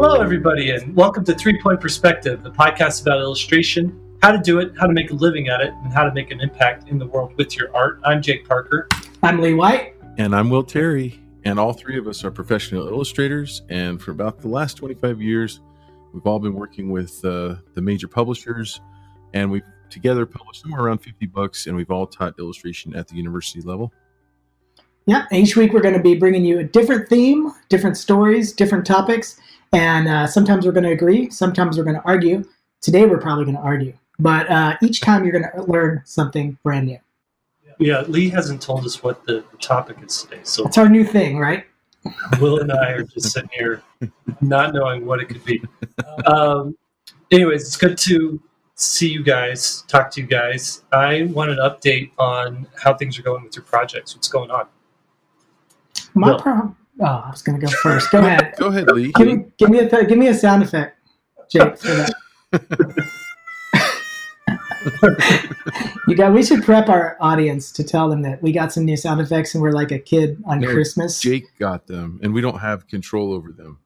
Hello, everybody, and welcome to 3 Point Perspective, the podcast about illustration, how to do it, how to make a living at it, and how to make an impact in the world with your art. I'm Jake Parker. I'm Lee White. And I'm Will Terry. And all three of us are professional illustrators. And for about the last 25 years, we've all been working with the major publishers. And we've together published somewhere around 50 books. And we've all taught illustration at the university level. Yeah, each week we're going to be bringing you a different theme, different stories, different topics. And sometimes we're going to agree. Sometimes we're going to argue. Today we're probably going to argue. But each time you're going to learn something brand new. Yeah, Lee hasn't told us what the topic is today. So it's our new thing, right? Will and I are just sitting here not knowing what it could be. Anyways, it's good to see you guys, talk to you guys. I want an update on how things are going with your projects. What's going on? I was going to go first. Go ahead. Go ahead, Lee. Give me a sound effect, Jake, for that. We should prep our audience to tell them that we got some new sound effects and we're like a kid on Christmas. Jake got them, and we don't have control over them.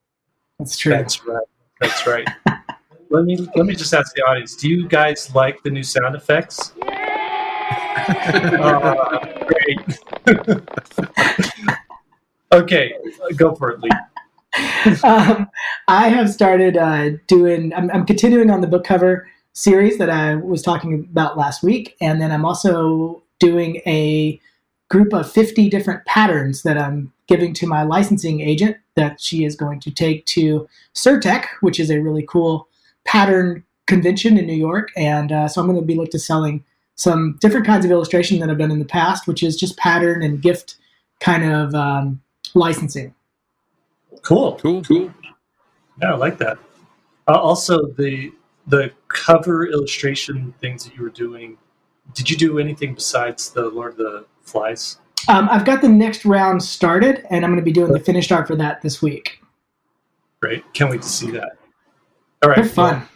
That's true. That's right. Let me just ask the audience: do you guys like the new sound effects? Great. Okay, go for it, Lee. I have started doing. I'm continuing on the book cover series that I was talking about last week, and then I'm also doing a group of 50 different patterns that I'm giving to my licensing agent that she is going to take to Surtech, which is a really cool pattern convention in New York. And so I'm going to be looking to selling some different kinds of illustration that I've done in the past, which is just pattern and gift kind of licensing. Cool. Yeah, I like that. Also, the cover illustration things that you were doing, did you do anything besides the Lord of the Flies? I've got the next round started, and I'm going to be doing the finished art for that this week. Great. Can't wait to see that. All right. They're fun.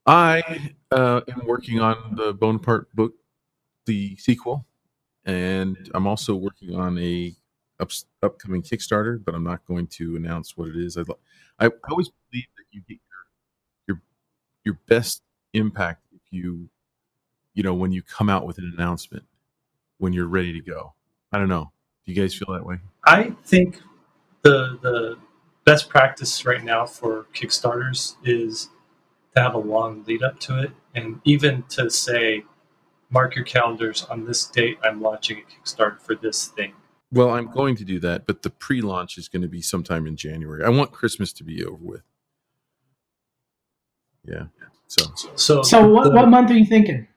I am working on the Bonaparte book, the sequel, and I'm also working on a upcoming Kickstarter, but I'm not going to announce what it is. I always believe that you get your best impact if you when you come out with an announcement when you're ready to go. I don't know. Do you guys feel that way? I think the best practice right now for Kickstarters is to have a long lead up to it, and even to say, mark your calendars on this date, I'm launching a Kickstarter for this thing. Well, I'm going to do that, but the pre-launch is going to be sometime in January. I want Christmas to be over with. Yeah. So what month are you thinking?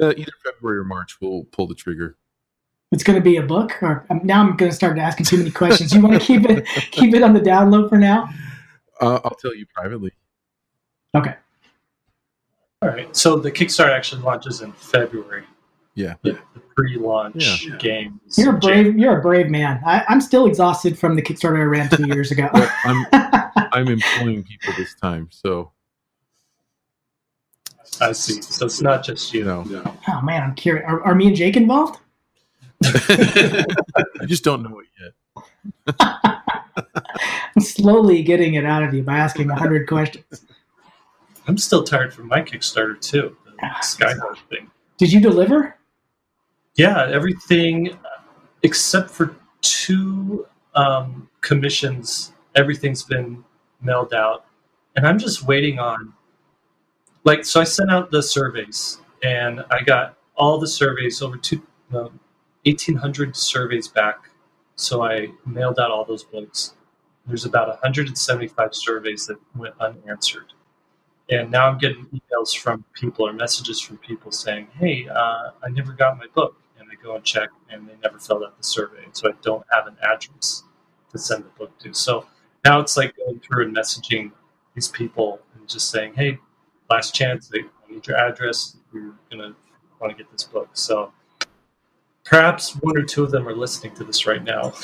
Either February or March, we'll pull the trigger. It's going to be a book, or now I'm going to start asking too many questions. You want to keep it on the down low for now? I'll tell you privately. Okay. All right. So the Kickstarter actually launches in February. Yeah. The pre-launch game. You're a brave man. I'm still exhausted from the Kickstarter I ran 2 years ago. Well, I'm employing people this time, so. I see. So it's not just you. No. Oh man, I'm curious. Are me and Jake involved? I just don't know it yet. I'm slowly getting it out of you by asking 100 questions. I'm still tired from my Kickstarter too. The Skyhawk thing. Did you deliver? Yeah, everything except for 2 commissions. Everything's been mailed out, and I'm just waiting on. So I sent out the surveys, and I got all the surveys, over 1,800 surveys back. So I mailed out all those books. There's about 175 surveys that went unanswered. And now I'm getting emails from people or messages from people saying, hey, I never got my book. And I go and check, and they never filled out the survey. So I don't have an address to send the book to. So now it's like going through and messaging these people and just saying, hey, last chance, I need your address. You're going to want to get this book. So perhaps 1 or 2 of them are listening to this right now.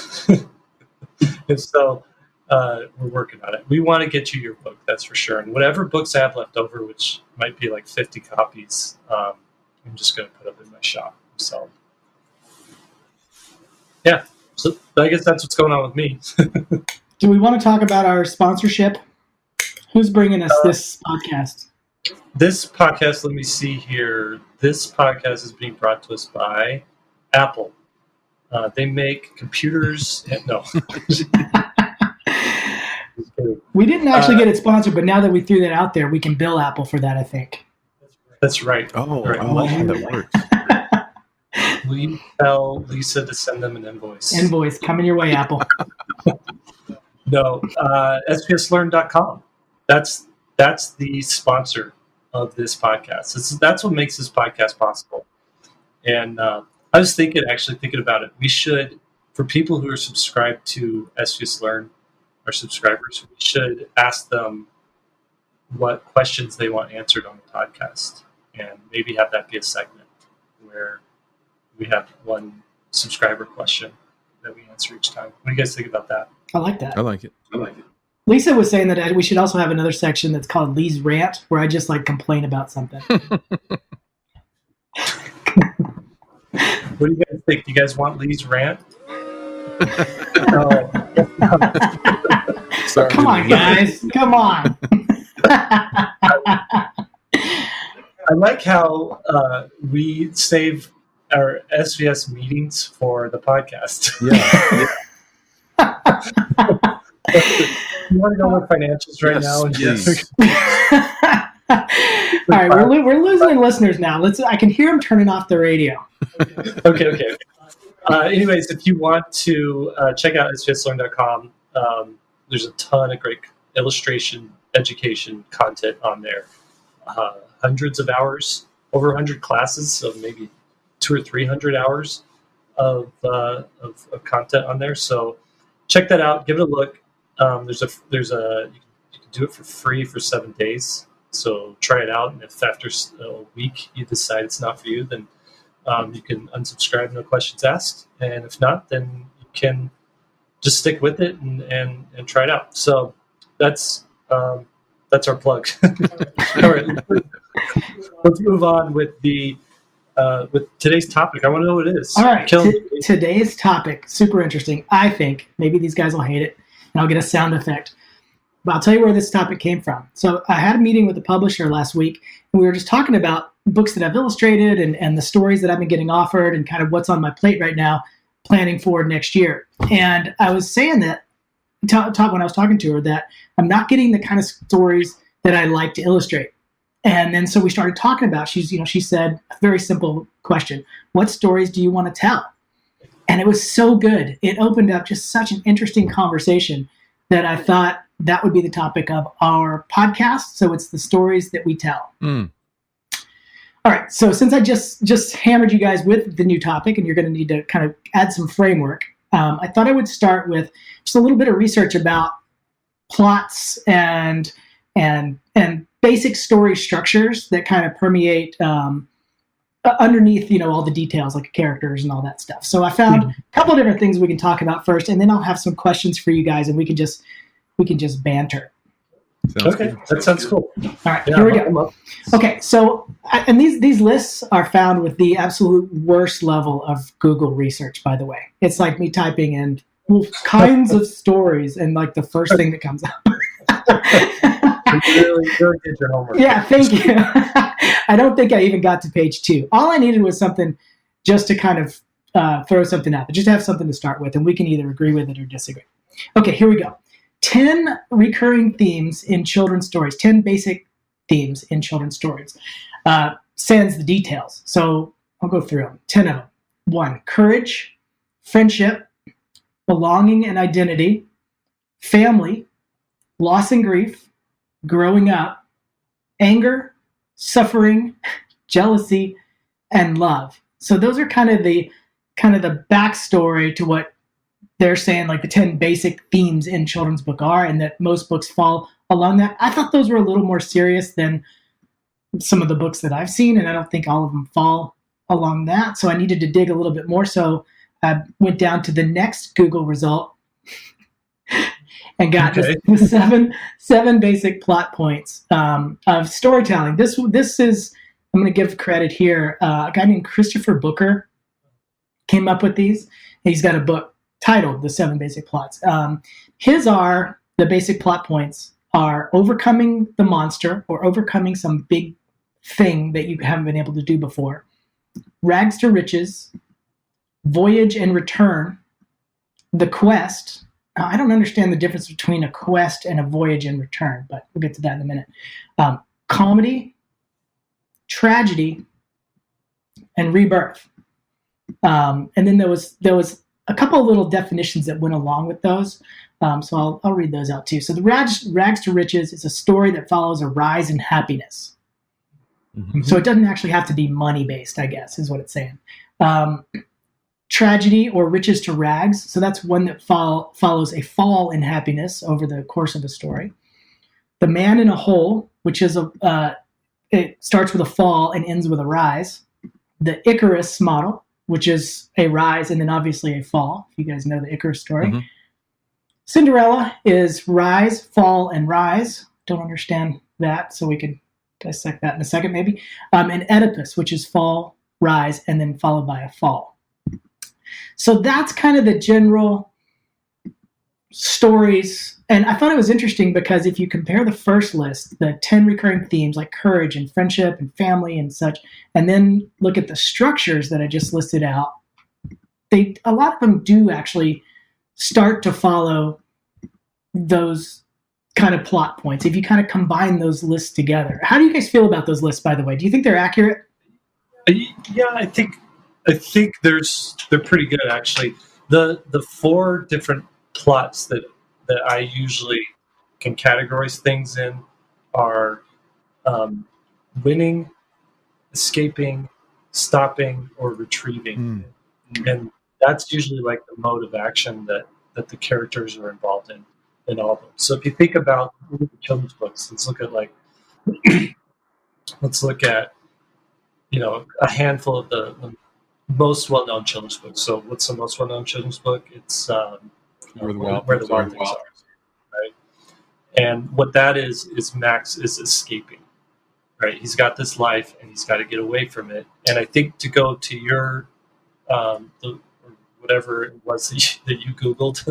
And so we're working on it. We want to get you your book, that's for sure. And whatever books I have left over, which might be like 50 copies, I'm just going to put up in my shop. So, yeah. So I guess that's what's going on with me. Do we want to talk about our sponsorship? Who's bringing us this podcast? This podcast, let me see here. This podcast is being brought to us by Apple. They make computers. No. We didn't actually get it sponsored, but now that we threw that out there, we can bill Apple for that, I think. That's right. Oh, right. I love how that works. Will you tell Lisa to send them an invoice? Invoice coming your way, Apple. No, SVSLearn.com. That's the sponsor of this podcast. That's what makes this podcast possible. And I was thinking about it. We should, for people who are subscribed to SVSLearn, our subscribers, we should ask them what questions they want answered on the podcast, and maybe have that be a segment where we have one subscriber question that we answer each time. What do you guys think about that? I like that. I like it. Lisa was saying that we should also have another section that's called Lee's Rant, where I just like complain about something. What do you guys think? Do you guys want Lee's rant? No. Sorry. Come on, guys. Come on. I like how we save our SVS meetings for the podcast. Yeah. You want to go with financials right now? And Yes. All right, we're losing listeners now. I can hear them turning off the radio. Okay. Anyways, if you want to check out svslearn.com, there's a ton of great illustration education content on there. Hundreds of hours, over 100 classes, so maybe 200 or 300 hours of content on there. So check that out. Give it a look. You can do it for free for 7 days. So try it out, and if after a week you decide it's not for you, then you can unsubscribe, no questions asked. And if not, then you can just stick with it and try it out. So that's our plug. All right, let's move on with with today's topic. I want to know what it is. All right, today's topic, super interesting. I think maybe these guys will hate it, and I'll get a sound effect. But I'll tell you where this topic came from. So I had a meeting with the publisher last week, and we were just talking about books that I've illustrated and the stories that I've been getting offered and kind of what's on my plate right now, planning for next year. And I was saying that, when I was talking to her, that I'm not getting the kind of stories that I like to illustrate. And then so we started talking about, she said a very simple question: what stories do you want to tell? And it was so good. It opened up just such an interesting conversation that I thought that would be the topic of our podcast. So it's the stories that we tell. Mm. All right. So since I just hammered you guys with the new topic, and you're going to need to kind of add some framework, I thought I would start with just a little bit of research about plots and basic story structures that kind of permeate underneath, all the details like characters and all that stuff. So I found a couple of different things we can talk about first, and then I'll have some questions for you guys, and we can just banter. Okay, that sounds cool. All right, here we go. Okay, so and these lists are found with the absolute worst level of Google research, by the way. It's like me typing in kinds of stories, and like the first thing that comes up. You really did your homework. Yeah, thank you. I don't think I even got to page 2. All I needed was something just to kind of throw something out, just to have something to start with, and we can either agree with it or disagree. Okay, here we go. 10 recurring themes in children's stories, 10 basic themes in children's stories. Sans the details. So I'll go through them. 10 of them. 1, courage, friendship, belonging and identity, family, loss and grief, growing up, anger, suffering, jealousy, and love. So those are kind of the backstory to what they're saying, like the 10 basic themes in children's book are, and that most books fall along that. I thought those were a little more serious than some of the books that I've seen, and I don't think all of them fall along that. So I needed to dig a little bit more. So I went down to the next Google result and got the seven basic plot points of storytelling. This is, I'm going to give credit here. A guy named Christopher Booker came up with these. He's got a book titled The 7 Basic Plots. The basic plot points are overcoming the monster or overcoming some big thing that you haven't been able to do before, rags to riches, voyage and return, the quest. Now, I don't understand the difference between a quest and a voyage and return, but we'll get to that in a minute. Comedy, tragedy, and rebirth. And then there was a couple of little definitions that went along with those. So I'll read those out too. So the rags to riches is a story that follows a rise in happiness. Mm-hmm. So it doesn't actually have to be money based, I guess, is what it's saying. Tragedy or riches to rags. So that's one that follows a fall in happiness over the course of a story. The man in a hole, which is it starts with a fall and ends with a rise. The Icarus model, which is a rise and then obviously a fall. If you guys know the Icarus story. Mm-hmm. Cinderella is rise, fall, and rise. Don't understand that, so we could dissect that in a second maybe. And Oedipus, which is fall, rise, and then followed by a fall. So that's kind of the general stories. And I thought it was interesting because if you compare the first list, the 10 recurring themes like courage and friendship and family and such, and then look at the structures that I just listed out, a lot of them do actually start to follow those kind of plot points if you kind of combine those lists together. How do you guys feel about those lists, by the way? Do you think they're accurate? Yeah, I think they're pretty good actually. The 4 different plots that I usually can categorize things in are winning, escaping, stopping, or retrieving. And that's usually like the mode of action that the characters are involved in all of them. So if you think about the children's books, let's look at a handful of the most well-known children's books. So what's the most well-known children's book? It's Where the Wild Things Are, right? And what that is Max is escaping, right? He's got this life and he's got to get away from it. And I think to go to your whatever it was that you Googled.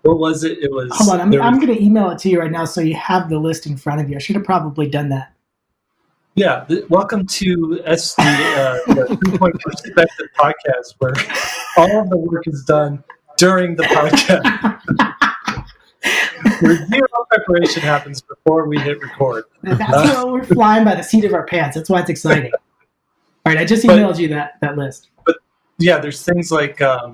What was it? It was. Hold on, I'm going to email it to you right now so you have the list in front of you. I should have probably done that. Yeah, welcome to the 3-Point Perspective podcast, where all of the work is done during the podcast. Where zero preparation happens before we hit record. That's why we're flying by the seat of our pants. That's why it's exciting. All right, I just emailed you that list. But yeah, there's things like not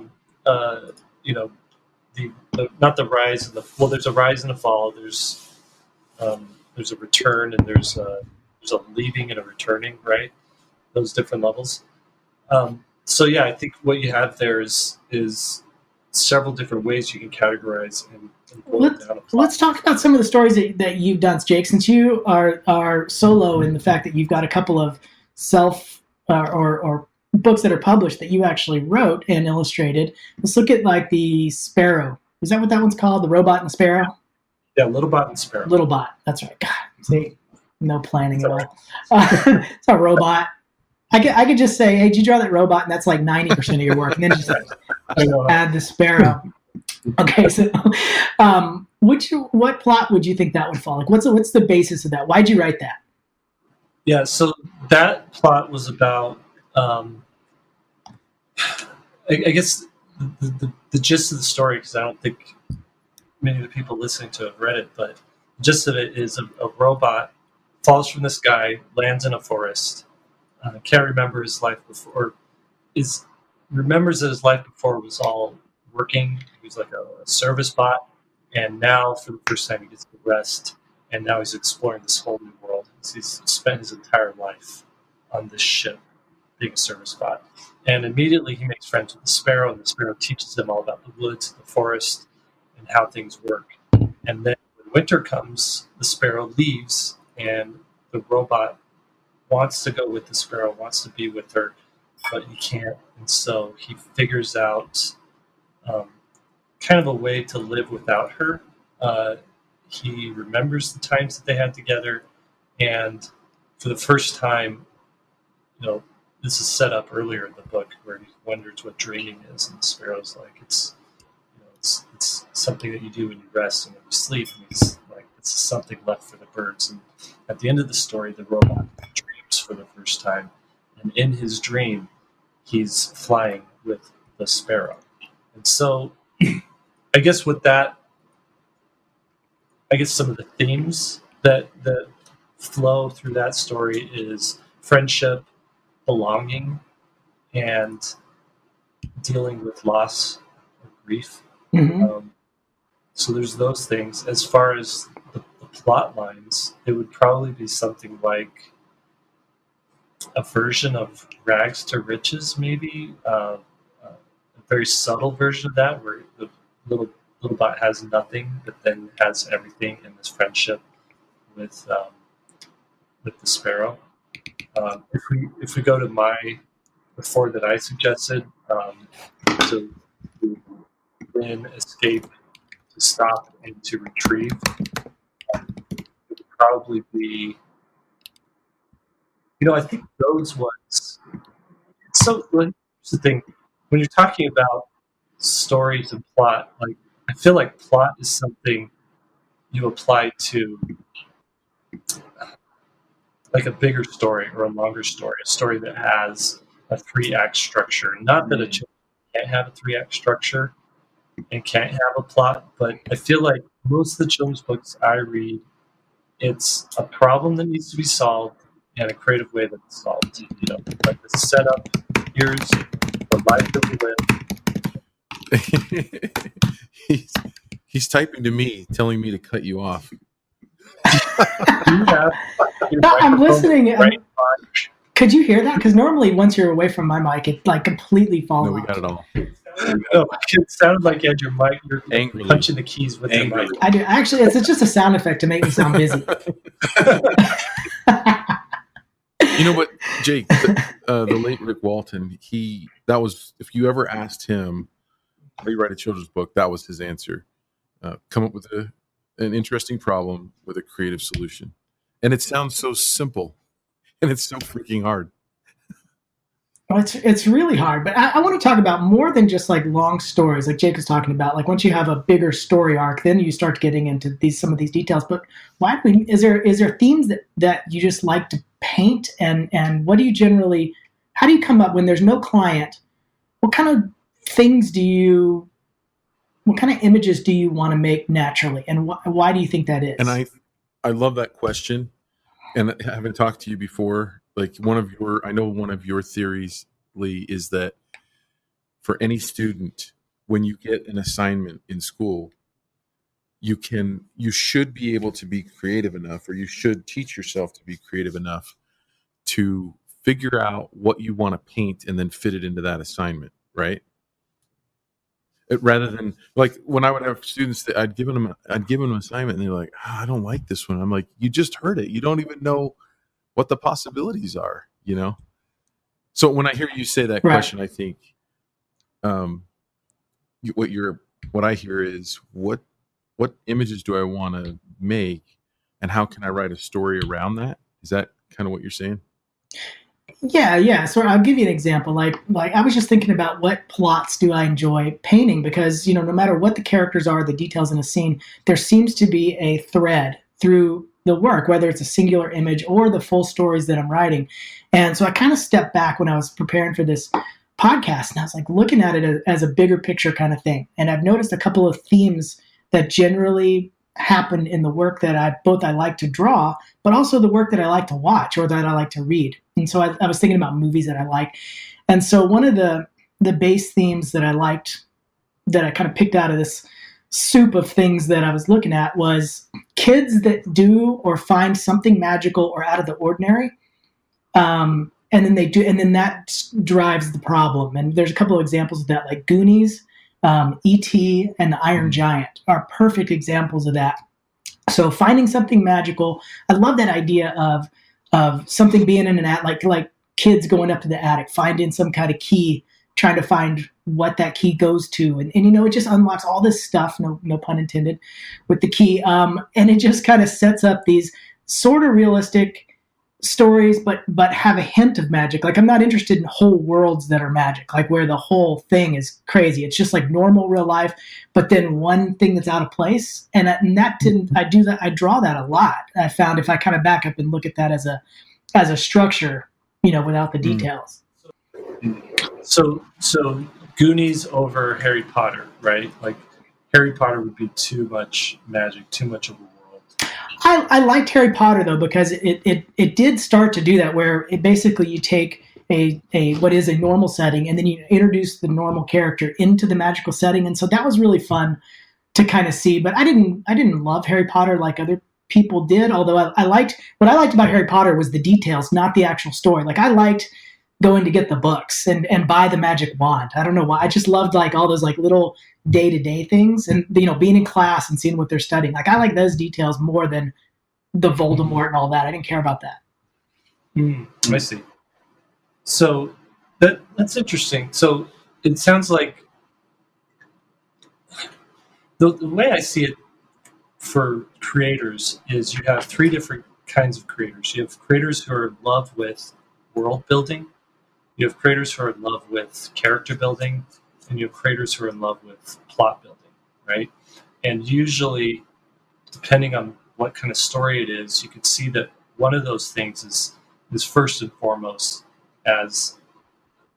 the rise and there's a rise and a fall. There's a return and there's a leaving and a returning, right? Those different levels. So yeah, I think what you have there is several different ways you can categorize and let's talk about some of the stories that you've done, Jake. Since you are solo in the fact that you've got a couple of self or books that are published that you actually wrote and illustrated. Let's look at like the Sparrow. Is that what that one's called? The Robot and the Sparrow? Yeah, Little Bot and Sparrow. Little Bot. That's right. God, see, no planning at all. It's a robot. I could just say, hey, did you draw that robot? And that's like 90% of your work. And then just add the Sparrow. Okay, so what plot would you think that would fall? Like, what's the basis of that? Why'd you write that? Yeah, so that plot was about, I guess, the gist of the story, because I don't think many of the people listening to it have read it, but the gist of it is a robot falls from the sky, lands in a forest, can't remember his life before, remembers that his life before was all working. He was like a service bot, and now for the first time he gets to rest, and now he's exploring this whole new world. He's spent his entire life on this ship being a service bot, and immediately he makes friends with the Sparrow, and the Sparrow teaches him all about the woods, the forest, and how things work. And then when winter comes, the Sparrow leaves, and the robot wants to go with the Sparrow, wants to be with her, but he can't, and so he figures out kind of a way to live without her. He remembers the times that they had together, and for the first time, this is set up earlier in the book where wonders what dreaming is, and the sparrow's like, it's it's something that you do when you rest and when you sleep. And he's like, it's something left for the birds. And at the end of the story, the robot dreams for the first time, and in his dream, he's flying with the sparrow. And so, I guess some of the themes that flow through that story is friendship, belonging, and dealing with loss or grief. Mm-hmm. So there's those things. As far as the plot lines, it would probably be something like a version of Rags to Riches, maybe a very subtle version of that, where the little bot has nothing, but then has everything in this friendship with the sparrow. If we go to the four that I suggested, to win, escape, to stop, and to retrieve, it would probably be, I think those ones. So here's the thing: when you're talking about stories and plot, like, I feel like plot is something you apply to like a bigger story or a longer story, a story that has a 3-act structure. Not that a children's can't have a 3-act structure and can't have a plot, but I feel like most of the children's books I read, it's a problem that needs to be solved and a creative way that it's solved. Like the setup, here's the life that we live. He's typing to me, telling me to cut you off. I'm listening. Could you hear that? Because normally, once you're away from my mic, it like completely falls off. No, we got it all. No, it sounded like you had your mic. You're punching the keys with the mic. I do. Actually, it's just a sound effect to make me sound busy. You know what, Jake? The late Rick Walton. If you ever asked him how you write a children's book, that was his answer. Come up with an interesting problem with a creative solution. And it sounds so simple, and it's so freaking hard. Well, it's really hard, but I want to talk about more than just like long stories, like Jake was talking about. Like once you have a bigger story arc, then you start getting into some of these details. But is there themes that you just like to paint, and how do you come up when there's no client? What kind of images do you want to make naturally, and why do you think that is? And I love that question. And having talked to you before, like one of your theories, Lee, is that for any student, when you get an assignment in school, you should be able to be creative enough, or you should teach yourself to be creative enough to figure out what you want to paint and then fit it into that assignment, right? Rather than like when I would have students that I'd given them an assignment and they're like, I don't like this one. I'm like, you just heard it. You don't even know what the possibilities are, So when I hear you say that question, I think what I hear is what images do I want to make, and how can I write a story around that? Is that kind of what you're saying? Yeah. So I'll give you an example. Like I was just thinking about what plots do I enjoy painting, because no matter what the characters are, the details in a scene, there seems to be a thread through the work, whether it's a singular image or the full stories that I'm writing. And so I kind of stepped back when I was preparing for this podcast, and I was like looking at it as a bigger picture kind of thing. And I've noticed a couple of themes that generally happen in the work that I like to draw, but also the work that I like to watch or that I like to read. And so I was thinking about movies that I like. And so one of the base themes that I liked, that I kind of picked out of this soup of things that I was looking at, was kids that do or find something magical or out of the ordinary. And then they do, and then that drives the problem. And there's a couple of examples of that, like Goonies, E.T., and the Iron Giant are perfect examples of that. So finding something magical, I love that idea of something being in an attic, like kids going up to the attic, finding some kind of key, trying to find what that key goes to. And it just unlocks all this stuff, no pun intended, with the key. And it just kind of sets up these sort of realistic stories, but have a hint of magic. Like I'm not interested in whole worlds that are magic, like where the whole thing is crazy. It's just like normal real life, but then one thing that's out of place. And that didn't. I do that. I draw that a lot. I found if I kind of back up and look at that as a structure, without the details. So Goonies over Harry Potter, right? Like Harry Potter would be too much magic, too much of a world. I liked Harry Potter though, because it did start to do that, where it basically you take a what is a normal setting and then you introduce the normal character into the magical setting, and so that was really fun to kind of see. But I didn't love Harry Potter like other people did, although I liked what I liked about Harry Potter was the details, not the actual story. Like I liked going to get the books and buy the magic wand. I don't know why. I just loved like all those like little day-to-day things, and being in class and seeing what they're studying. Like I like those details more than the Voldemort and all that. I didn't care about that. I see. So that's interesting. So it sounds like the way I see it for creators is you have three different kinds of creators. You have creators who are in love with world building. You have creators who are in love with character building, and you have creators who are in love with plot building, right? And usually, depending on what kind of story it is, you can see that one of those things is first and foremost as,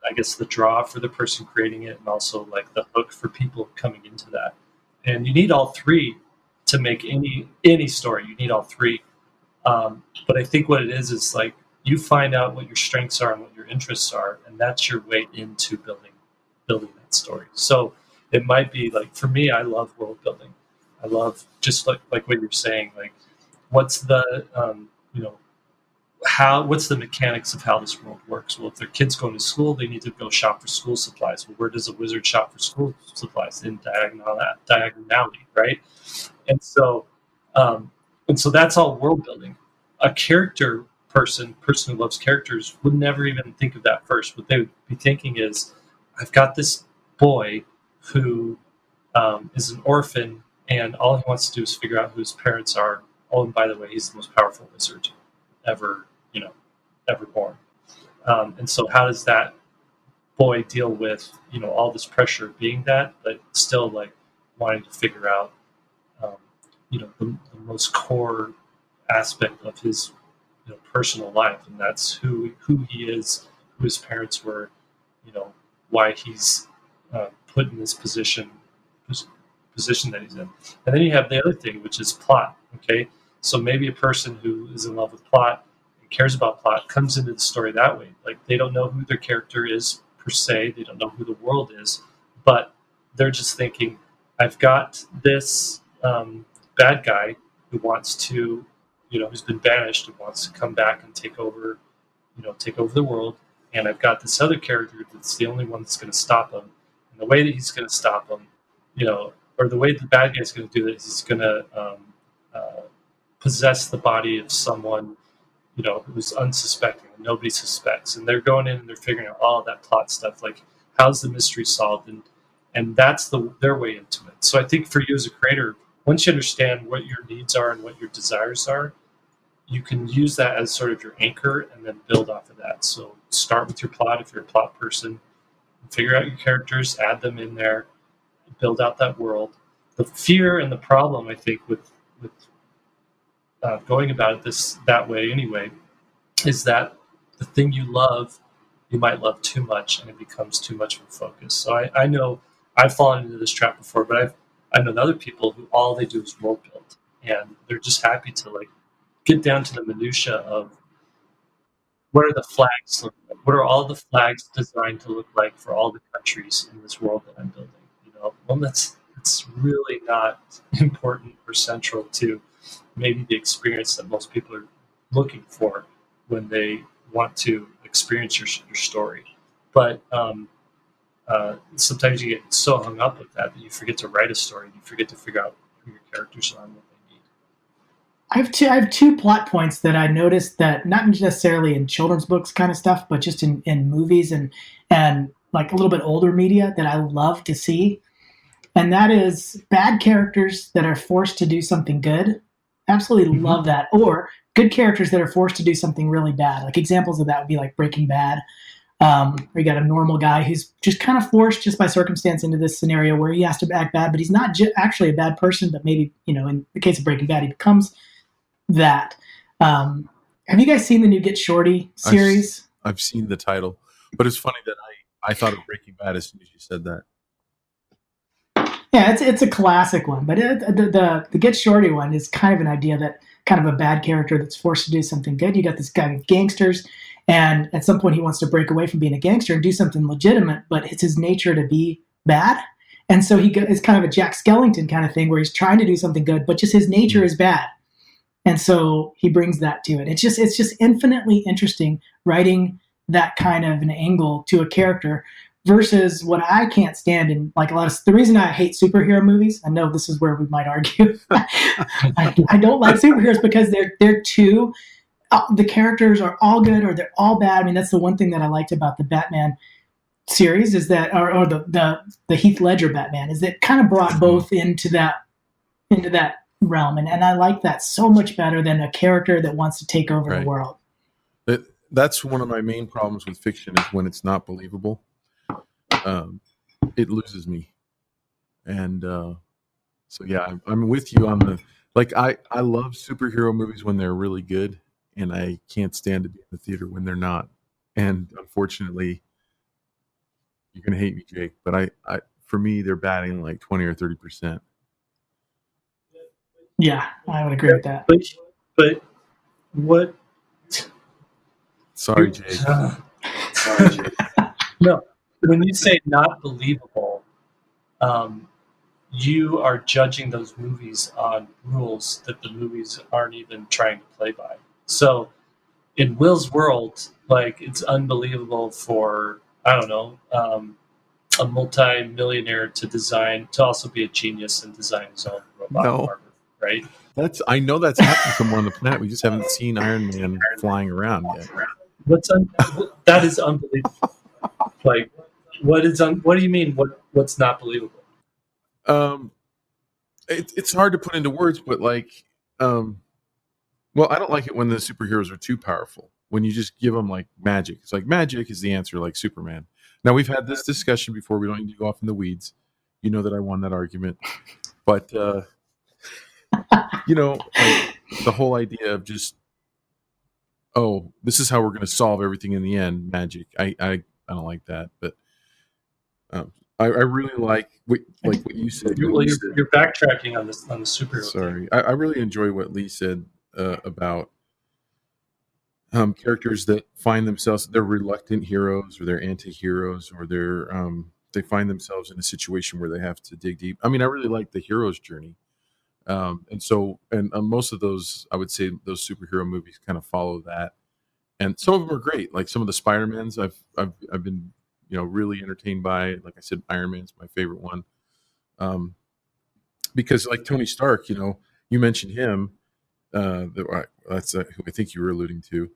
I guess, the draw for the person creating it, and also like the hook for people coming into that. And you need all three to make any story. You need all three. But I think what it is like you find out what your strengths are and what your interests are, and that's your way into building that story. So it might be like, for me, I love world building. I love just like what you're saying, like what's the what's the mechanics of how this world works? Well, if their kids going to school, they need to go shop for school supplies. Well, where does a wizard shop for school supplies? In diagonality, right? And so that's all world building. A character person who loves characters would never even think of that first. What they would be thinking is, I've got this boy who is an orphan, and all he wants to do is figure out who his parents are. Oh, and by the way, he's the most powerful wizard ever born. And so how does that boy deal with, all this pressure of being that, but still like wanting to figure out, the most core aspect of his personal life, and that's who he is, who his parents were, why he's put in this position that he's in. And then you have the other thing, which is plot. Okay, so maybe a person who is in love with plot and cares about plot comes into the story that way. Like they don't know who their character is per se, they don't know who the world is, but they're just thinking, I've got this bad guy who wants to, who's been banished and wants to come back and take over the world. And I've got this other character that's the only one that's going to stop him. And the way that he's going to stop him, or the way the bad guy's going to do this, he's going to possess the body of someone, who's unsuspecting, and nobody suspects. And they're going in and they're figuring out all of that plot stuff, like how's the mystery solved, and that's their way into it. So I think for you as a creator, once you understand what your needs are and what your desires are, you can use that as sort of your anchor and then build off of that. So start with your plot if you're a plot person, figure out your characters, add them in there, build out that world. The fear and the problem, I think, with going about it that way anyway, is that the thing you love, you might love too much and it becomes too much of a focus. So I know I've fallen into this trap before, but I know other people who all they do is world build, and they're just happy to like get down to the minutia of what are the flags look like? What are all the flags designed to look like for all the countries in this world that I'm building? Well, that's really not important or central to maybe the experience that most people are looking for when they want to experience your story. But sometimes you get so hung up with that you forget to write a story. You forget to figure out who your characters are and what they need. I have two plot points that I noticed, that not necessarily in children's books kind of stuff, but just in movies and like a little bit older media that I love to see. And that is bad characters that are forced to do something good. Absolutely love that. Or good characters that are forced to do something really bad. Like examples of that would be like Breaking Bad, where you got a normal guy who's just kind of forced just by circumstance into this scenario where he has to act bad, but he's not actually a bad person, but maybe, in the case of Breaking Bad, he becomes that. Have you guys seen the new Get Shorty series? I've seen the title, but it's funny that I thought of Breaking Bad as soon as you said that. Yeah, it's a classic one, but the Get Shorty one is kind of an idea that kind of a bad character that's forced to do something good. You got this guy with gangsters, and at some point he wants to break away from being a gangster and do something legitimate, but it's his nature to be bad. And so it's kind of a Jack Skellington kind of thing where he's trying to do something good, but just his nature is bad. And so he brings that to it. It's just infinitely interesting writing that kind of an angle to a character versus what I can't stand in like a lot of the reason I hate superhero movies. I know this is where we might argue. I don't like superheroes because they're too the characters are all good or they're all bad. I mean, that's the one thing that I liked about the Batman series is that, or the Heath Ledger Batman, is that kind of brought both into that realm, and I like that so much better than a character that wants to take over the world. That's one of my main problems with fiction is when it's not believable. It loses me, and so yeah, I'm with you on the I love superhero movies when they're really good, and I can't stand to be in the theater when they're not. And unfortunately, you're gonna hate me, Jake, but I for me they're batting like 20 or 30%. Yeah, I would agree with that. But what? Sorry, Jake. Sorry, Jake. No, when you say not believable, you are judging those movies on rules that the movies aren't even trying to play by. So, in Will's world, like it's unbelievable for I don't know a multi-millionaire to also be a genius and design his own robot armor, right? I know that's happening somewhere on the planet. We just haven't seen Iron Man flying around yet. That is unbelievable. Like, what do you mean? What's not believable? It's hard to put into words, but well, I don't like it when the superheroes are too powerful. When you just give them like magic, it's like magic is the answer, like Superman. Now we've had this discussion before. We don't need to go off in the weeds. You know that I won that argument, but like the whole idea of just this is how we're going to solve everything in the end. Magic. I don't like that, but I really like what you said. You're backtracking on the superhero. Sorry, I really enjoy what Lee said about characters that find themselves, they're reluctant heroes or they're anti-heroes or they find themselves in a situation where they have to dig deep. I mean, I really like the hero's journey. And most of those, I would say those superhero movies kind of follow that. And some of them are great. Like some of the Spider-Mans I've been, really entertained by. Like I said, Iron Man's my favorite one. Because like Tony Stark, you mentioned him, that's who I think you were alluding to.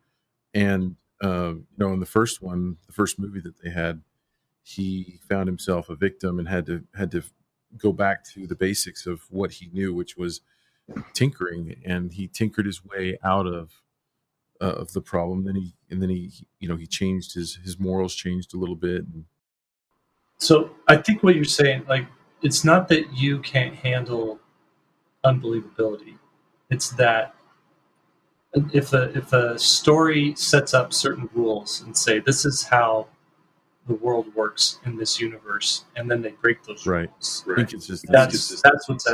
And, in the first movie that they had, he found himself a victim and had to go back to the basics of what he knew, which was tinkering, and he tinkered his way out of the problem. Then he changed his morals changed a little bit. So I think what you're saying, like, it's not that you can't handle unbelievability. It's that if a story sets up certain rules and say this is how the world works in this universe, and then they break those rules. Right. That's what's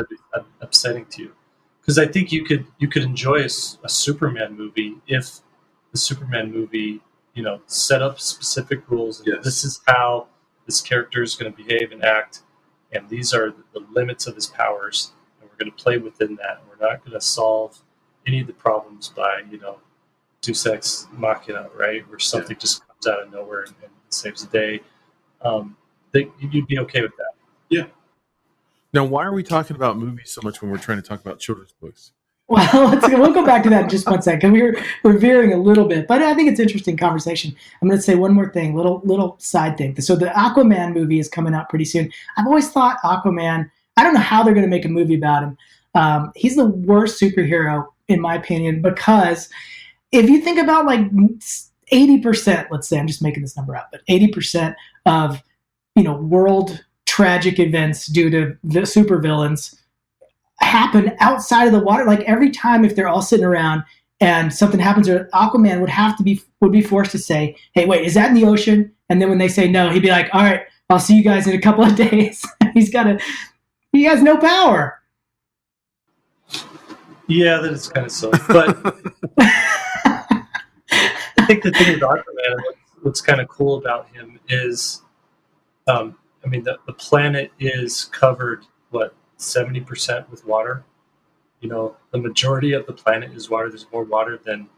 upsetting to you. Because I think you could enjoy a Superman movie if the Superman movie, set up specific rules. And this is how this character is going to behave and act, and these are the limits of his powers, and we're going to play within that. And we're not going to solve any of the problems by, Deus Ex Machina, right? Where something just comes out of nowhere and saves the day. You'd be okay with that. Yeah. Now, why are we talking about movies so much when we're trying to talk about children's books? Well, we'll go back to that in just one second. We're veering a little bit, but I think it's an interesting conversation. I'm going to say one more thing, little side thing. So the Aquaman movie is coming out pretty soon. I've always thought Aquaman, I don't know how they're going to make a movie about him. He's the worst superhero in my opinion, because if you think about like 80%, let's say, I'm just making this number up, but 80% of, world tragic events due to the supervillains happen outside of the water. Like every time, if they're all sitting around and something happens, or Aquaman would be forced to say, "Hey, wait, is that in the ocean?" And then when they say no, he'd be like, "All right, I'll see you guys in a couple of days." He has no power. Yeah, that is kind of silly. But I think the thing with Aquaman, what's kind of cool about him is, the planet is covered, 70% with water. The majority of the planet is water. There's more water than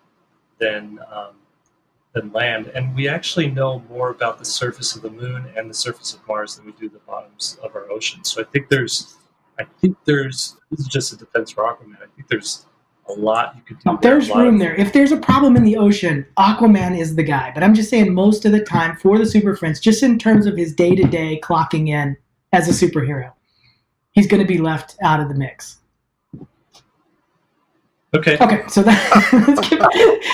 land, and we actually know more about the surface of the moon and the surface of Mars than we do the bottoms of our oceans. So I think there's this is just a defense for Aquaman. I think there's a lot you could do. There's room there. If there's a problem in the ocean, Aquaman is the guy. But I'm just saying, most of the time for the Super Friends, just in terms of his day-to-day clocking in as a superhero, he's going to be left out of the mix. Okay. So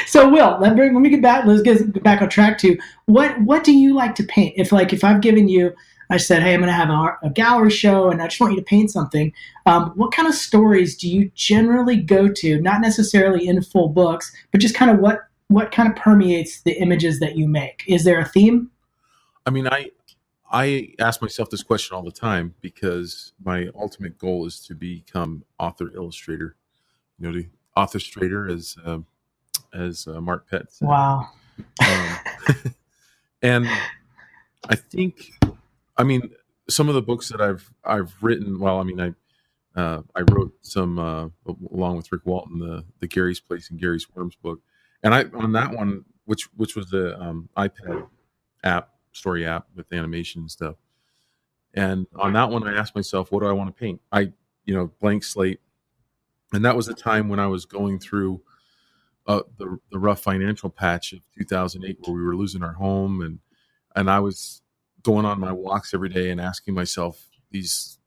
so Will, let me get back. Let's get back on track to what do you like to paint? If I've given you, I said, hey, I'm going to have a gallery show, and I just want you to paint something. What kind of stories do you generally go to? Not necessarily in full books, but just kind of what kind of permeates the images that you make? Is there a theme? I mean, I ask myself this question all the time, because my ultimate goal is to become author illustrator. The author-strator, as Mark Pett said. Wow. And I think, some of the books that I've written. Well, I wrote some along with Rick Walton, the Gary's Place and Gary's Worms book, and on that one, which was the iPad app, story app with animation and stuff. And on that one, I asked myself, what do I want to paint? Blank slate. And that was a time when I was going through the rough financial patch of 2008, where we were losing our home, and I was going on my walks every day and asking myself these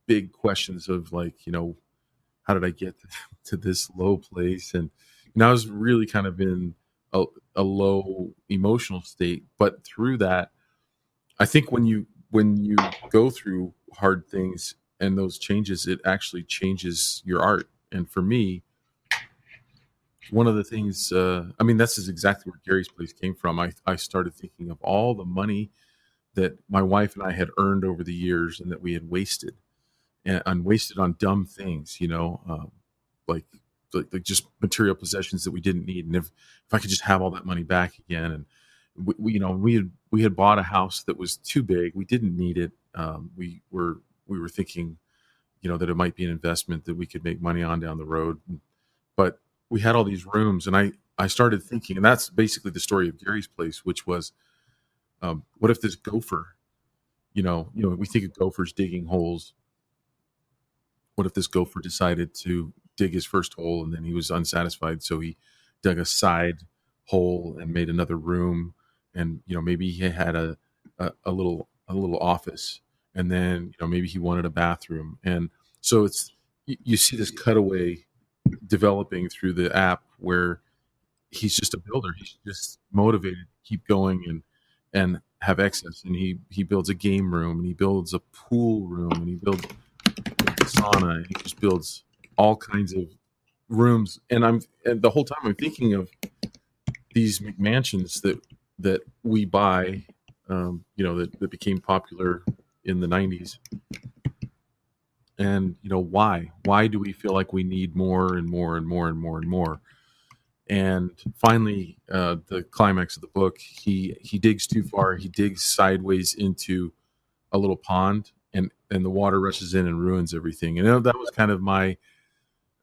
big questions of how did I get to this low place? And I was really kind of in a low emotional state. But through that, I think when you go through hard things and those changes, it actually changes your art. And for me, one of the things, this is exactly where Gary's Place came from. I started thinking of all the money that my wife and I had earned over the years, and that we had wasted on dumb things, like just material possessions that we didn't need. And if I could just have all that money back again. And we had bought a house that was too big. We didn't need it. We were thinking, that it might be an investment that we could make money on down the road. But we had all these rooms, and I started thinking, and that's basically the story of Gary's Place, which was, what if this gopher, we think of gophers digging holes. What if this gopher decided to dig his first hole, and then he was unsatisfied, so he dug a side hole and made another room, and maybe he had a little office, and then maybe he wanted a bathroom. And so you see this cutaway developing through the app, where he's just a builder. He's just motivated to keep going and have excess. And he builds a game room, and he builds a pool room, and he builds a sauna, and he just builds all kinds of rooms. And the whole time I'm thinking of these McMansions that we buy, that became popular in the 90s. And why do we feel like we need more and more and more and more and more? And finally, the climax of the book, he digs too far. He digs sideways into a little pond, and the water rushes in and ruins everything. And that was kind of my,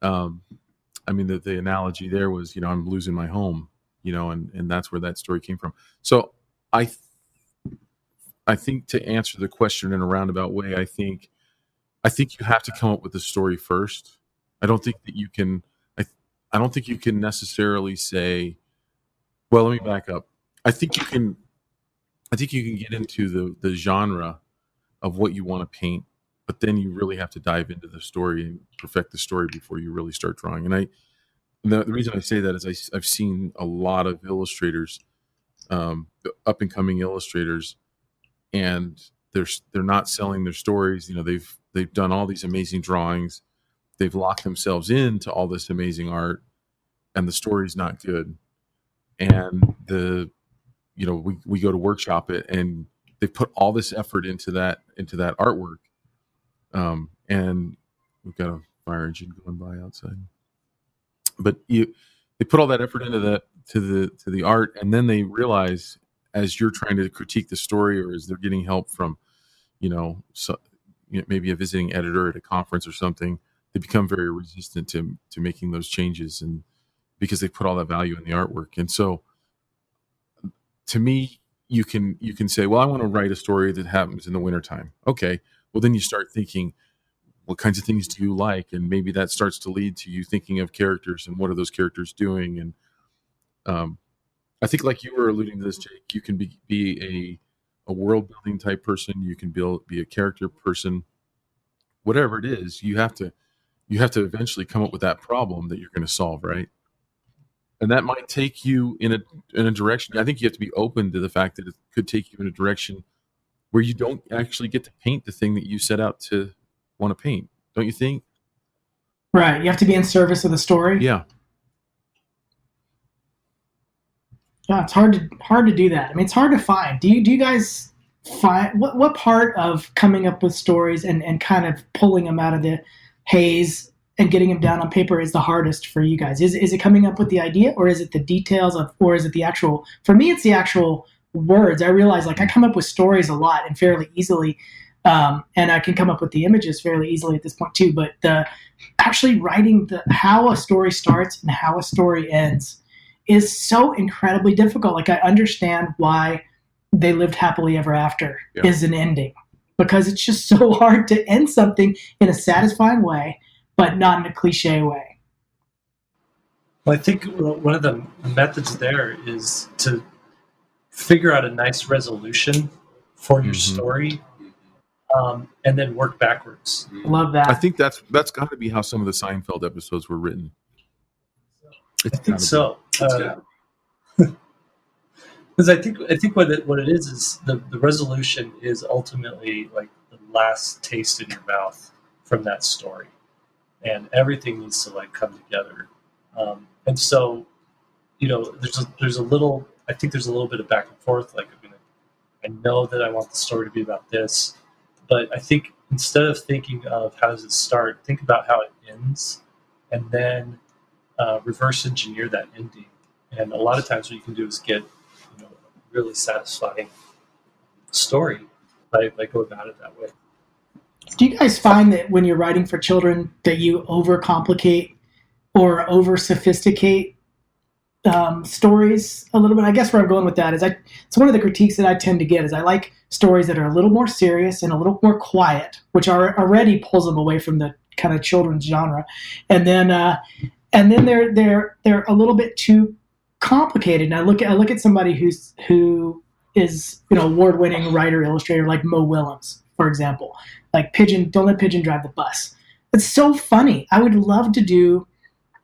the analogy there was, I'm losing my home, and that's where that story came from. So I think, to answer the question in a roundabout way, I think you have to come up with the story first. I don't think that you can. I don't think you can necessarily say, well, let me back up. I think you can get into the genre of what you want to paint, but then you really have to dive into the story and perfect the story before you really start drawing. And The reason I say that is I've seen a lot of illustrators, up and coming illustrators, and they're not selling their stories. They've done all these amazing drawings. They've locked themselves into all this amazing art, and the story's not good. And we go to workshop it, and they put all this effort into that artwork. And we've got a fire engine going by outside. But they put all that effort into that to the art, and then they realize, as you're trying to critique the story, or as they're getting help from, maybe a visiting editor at a conference or something, they become very resistant to making those changes, and because they put all that value in the artwork. And so, to me, you can say, well, I want to write a story that happens in the wintertime. Okay, well, then you start thinking, what kinds of things do you like? And maybe that starts to lead to you thinking of characters and what are those characters doing. And I think, like you were alluding to this, Jake, you can be a world building type person. You can be a character person. Whatever it is, you have to eventually come up with that problem that you're going to solve, right? And that might take you in a direction. I think you have to be open to the fact that it could take you in a direction where you don't actually get to paint the thing that you set out to want to paint. Don't you think? Right. You have to be in service of the story. Yeah. Yeah, it's hard to do that. I mean, it's hard to find. Do you guys find what part of coming up with stories and kind of pulling them out of the haze and getting them down on paper is the hardest for you guys? Is it coming up with the idea, or is it the details or is it the actual? For me, it's the actual words. I realize, like, I come up with stories a lot and fairly easily, and I can come up with the images fairly easily at this point too. But the actually writing how a story starts and how a story ends is so incredibly difficult. Like, I understand why They Lived Happily Ever After is an ending, because it's just so hard to end something in a satisfying way, but not in a cliche way. Well, I think one of the methods there is to figure out a nice resolution for your story, and then work backwards. Love that. I think that's got to be how some of the Seinfeld episodes were written. I think so. Because I think what it is the resolution is ultimately like the last taste in your mouth from that story, and everything needs to like come together. And so, there's a little. I think there's a little bit of back and forth. Like, I know that I want the story to be about this, but I think instead of thinking of how does it start, think about how it ends, and then reverse engineer that ending. And a lot of times, what you can do is get a really satisfying story by go about it that way. Do you guys find that when you're writing for children that you overcomplicate or over-sophisticate stories a little bit? I guess where I'm going with that is it's one of the critiques that I tend to get is I like stories that are a little more serious and a little more quiet, which already pulls them away from the kind of children's genre, and then they're a little bit too complicated. And I look at somebody who is award-winning writer illustrator like Mo Willems, for example, like Don't Let Pigeon Drive the Bus. It's so funny. I would love to do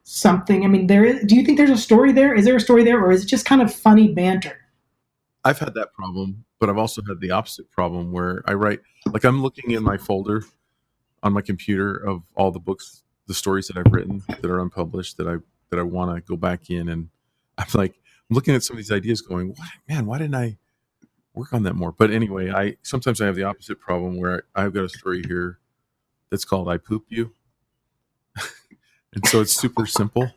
something. I mean, do you think there's a story there? Is there a story there, or is it just kind of funny banter? I've had that problem, but I've also had the opposite problem where I write, like, I'm looking in my folder on my computer of all the books, the stories that I've written that are unpublished that I want to go back in, and I'm looking at some of these ideas going, why didn't I work on that more? But anyway, sometimes I have the opposite problem where I've got a story here that's called I Poop You. And so it's super simple.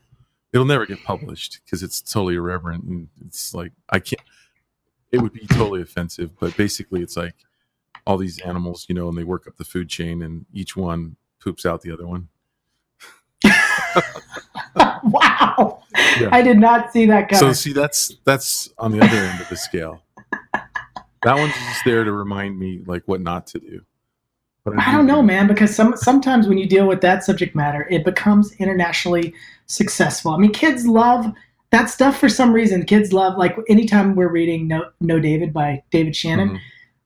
It'll never get published because it's totally irreverent, and it's like it would be totally offensive, but basically it's like all these animals, and they work up the food chain, and each one poops out the other one. Wow. Yeah. I did not see that coming. So see, that's on the other end of the scale. That one's just there to remind me like what not to do. But I don't know, man, because sometimes when you deal with that subject matter, it becomes internationally successful. I mean, kids love that stuff for some reason. Kids love, like, anytime we're reading No David by David Shannon,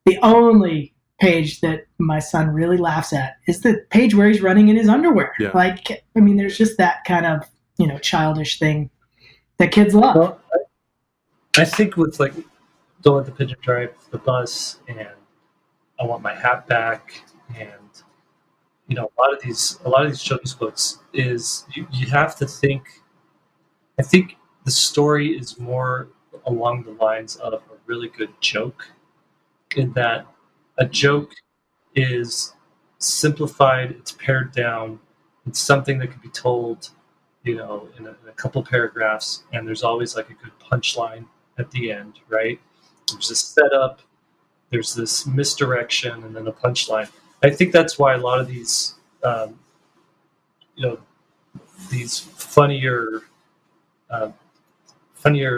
the only page that my son really laughs at is the page where he's running in his underwear. Yeah. Like, I mean, there's just that kind of childish thing that kids love. Well, I think with like Don't Let the Pigeon Drive the Bus and I Want My Hat Back and a lot of these children's books is you have to think. I think the story is more along the lines of a really good joke, in that a joke is simplified, it's pared down, it's something that can be told, in a couple paragraphs, and there's always like a good punchline at the end, right? There's a setup, there's this misdirection, and then a punchline. I think that's why a lot of these, these funnier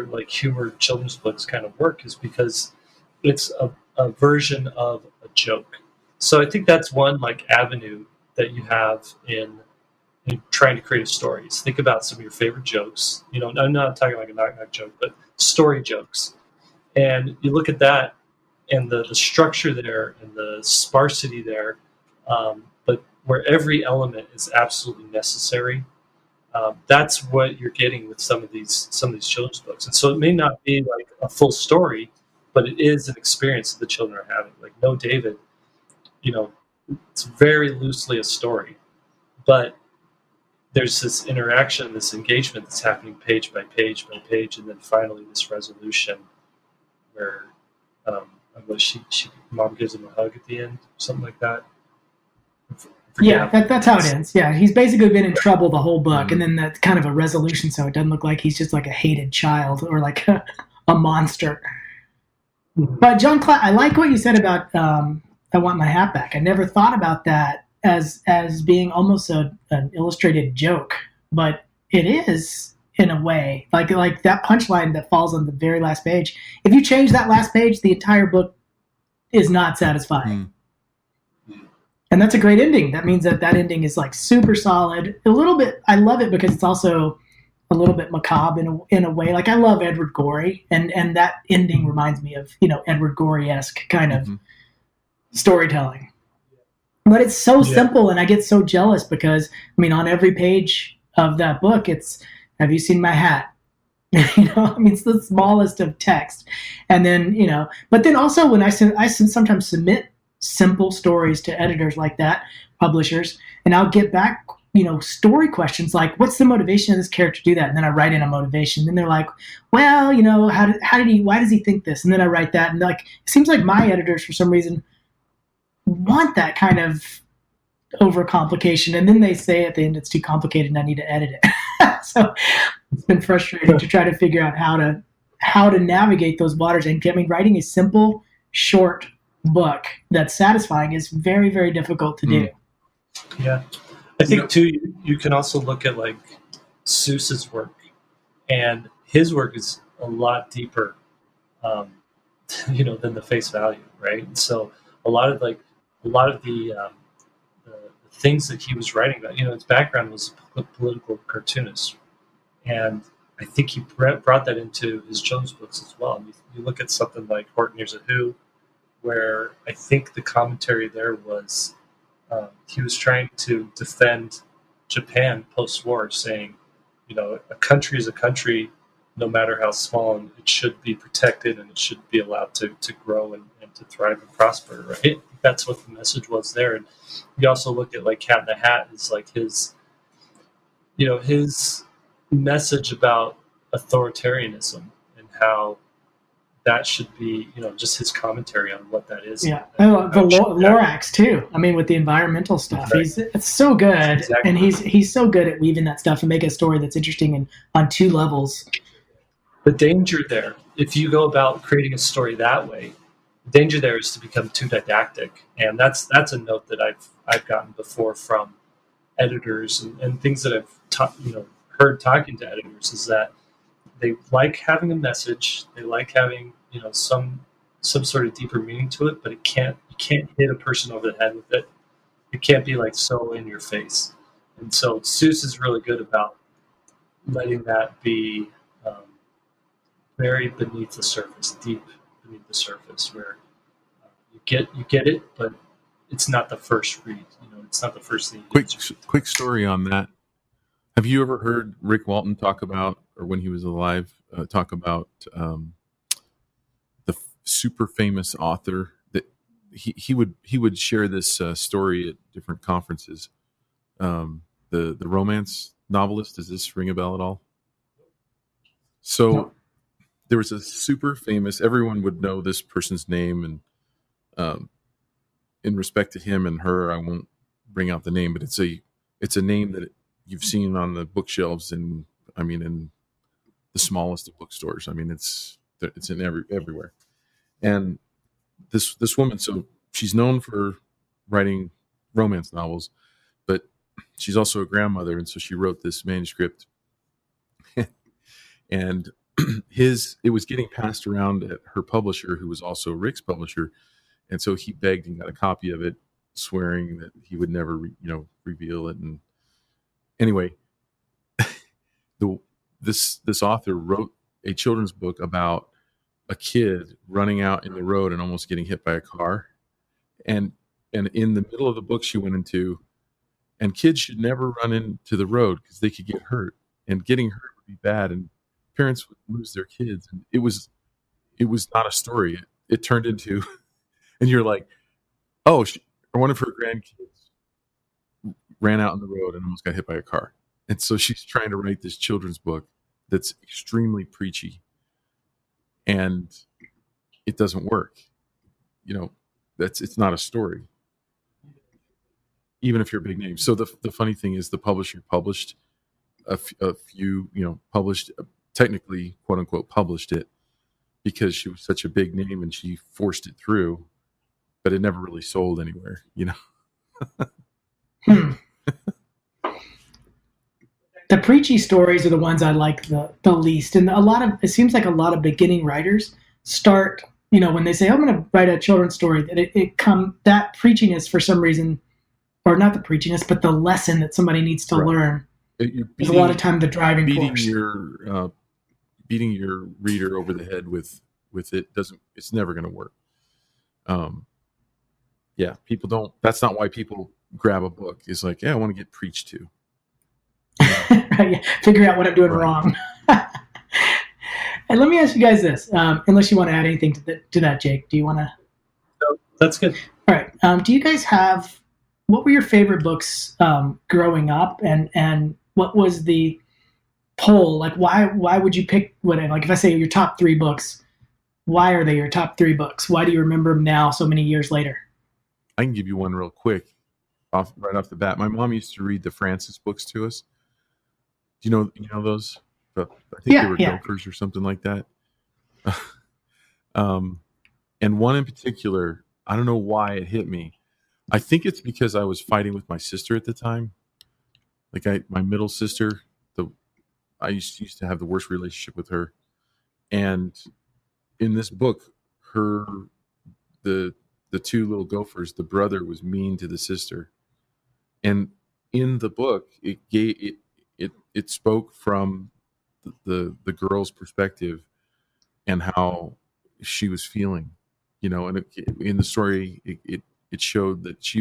like humor children's books kind of work, is because it's a version of a joke. So I think that's one like avenue that you have in trying to create stories. Think about some of your favorite jokes. I'm not talking like a knock-knock joke, but story jokes. And you look at that and the structure there and the sparsity there, but where every element is absolutely necessary. That's what you're getting with some of these children's books. And so it may not be like a full story, but it is an experience that the children are having. Like No David, it's very loosely a story, but there's this interaction, this engagement that's happening page by page by page, and then finally this resolution where mom gives him a hug at the end, something like that. Yeah, that's how it ends. Yeah, he's basically been in trouble the whole book, and then that's kind of a resolution, so it doesn't look like he's just like a hated child or like a monster. But John Clapp, I like what you said about I Want My Hat Back. I never thought about that as being almost an illustrated joke, but it is in a way. Like that punchline that falls on the very last page. If you change that last page, the entire book is not satisfying. And that's a great ending. That means that ending is like super solid. A little bit, I love it because it's also a little bit macabre in a way. Like I love Edward Gorey, and that ending reminds me of Edward Gorey-esque kind of storytelling. But it's so simple, and I get so jealous because on every page of that book, it's "Have you seen my hat?" It's the smallest of text, and then But then also when I sometimes submit simple stories to editors like that, publishers, and I'll get back story questions like, what's the motivation of this character to do that? And then I write in a motivation, and they're like, well, why does he think this? And then I write that, and like, it seems like my editors for some reason want that kind of overcomplication, and then they say at the end it's too complicated and I need to edit it. So it's been frustrating to try to figure out how to navigate those waters. And writing a simple, short book that's satisfying is very, very difficult to do. Yeah, I think too. You can also look at like Seuss's work, and his work is a lot deeper, than the face value, right? And so a lot of the things that he was writing about, his background was a political cartoonist, and I think he brought that into his children's books as well. You look at something like Horton Hears a Who, where I think the commentary there was he was trying to defend Japan post-war, saying, a country is a country, no matter how small, and it should be protected and it should be allowed to grow and to thrive and prosper, right? That's what the message was there. And you also look at like Cat in the Hat is like his message about authoritarianism and how that should be, just his commentary on what that is. Yeah, the Lorax too. With the environmental stuff, right. It's so good, exactly. And he's so good at weaving that stuff and make a story that's interesting on two levels. The danger there, if you go about creating a story that way, the danger there is to become too didactic, and that's a note that I've gotten before from editors and things that I've heard talking to editors, is that they like having a message, they like having some sort of deeper meaning to it, but you can't hit a person over the head with it. It can't be like so in your face. And so Seuss is really good about letting that be very beneath the surface, deep beneath the surface, where you get it, but it's not the first read. It's not the first thing. Quick story on that. Have you ever heard Rick Walton talk about, or when he was alive, talk about the super famous author that he would share this story at different conferences? The romance novelist. Does this ring a bell at all? So No. there was a super famous. Everyone would know this person's name, and in respect to him and her, I won't bring out the name, but it's a name that you've seen on the bookshelves, and I mean in the smallest of bookstores. I mean it's in everywhere. And this woman, so she's known for writing romance novels, but she's also a grandmother, and so she wrote this manuscript, and it was getting passed around at her publisher, who was also Rick's publisher, and so he begged and got a copy of it, swearing that he would never reveal it. And anyway, this author wrote a children's book about a kid running out in the road and almost getting hit by a car, and in the middle of the book she went into, and kids should never run into the road because they could get hurt, and getting hurt would be bad, and parents would lose their kids. And it was not a story. It turned into, and you're like, oh, one of her grandkids ran out on the road and almost got hit by a car. And so she's trying to write this children's book that's extremely preachy, and it doesn't work. It's not a story, even if you're a big name. So the funny thing is, the publisher published a few, published, technically, quote unquote, published it because she was such a big name and she forced it through, but it never really sold anywhere, The preachy stories are the ones I like the least. And it seems like a lot of beginning writers start, when they say, I'm going to write a children's story, that that preachiness for some reason, or not the preachiness, but the lesson that somebody needs to learn is a lot of time the driving force. Beating your reader over the head with it it's never going to work. People don't, that's not why people grab a book. It's like, I want to get preached to. Right, yeah. Figure out what I'm doing wrong. And let me ask you guys this, unless you want to add anything to that, Jake. Do you want to? No, that's good. All right. Do you guys what were your favorite books growing up, and what was the poll? Like, why would you pick like if I say your top 3 books, why are they your top 3 books? Why do you remember them now so many years later? I can give you one real quick right off the bat. My mom used to read the Francis books to us. Do you know those? I think they were Gophers or something like that. And one in particular, I don't know why it hit me. I think it's because I was fighting with my sister at the time. Like my middle sister, I used to have the worst relationship with her. And in this book, the 2 little Gophers, the brother was mean to the sister. And in the book, it spoke from the girl's perspective and how she was feeling, and in the story it showed that she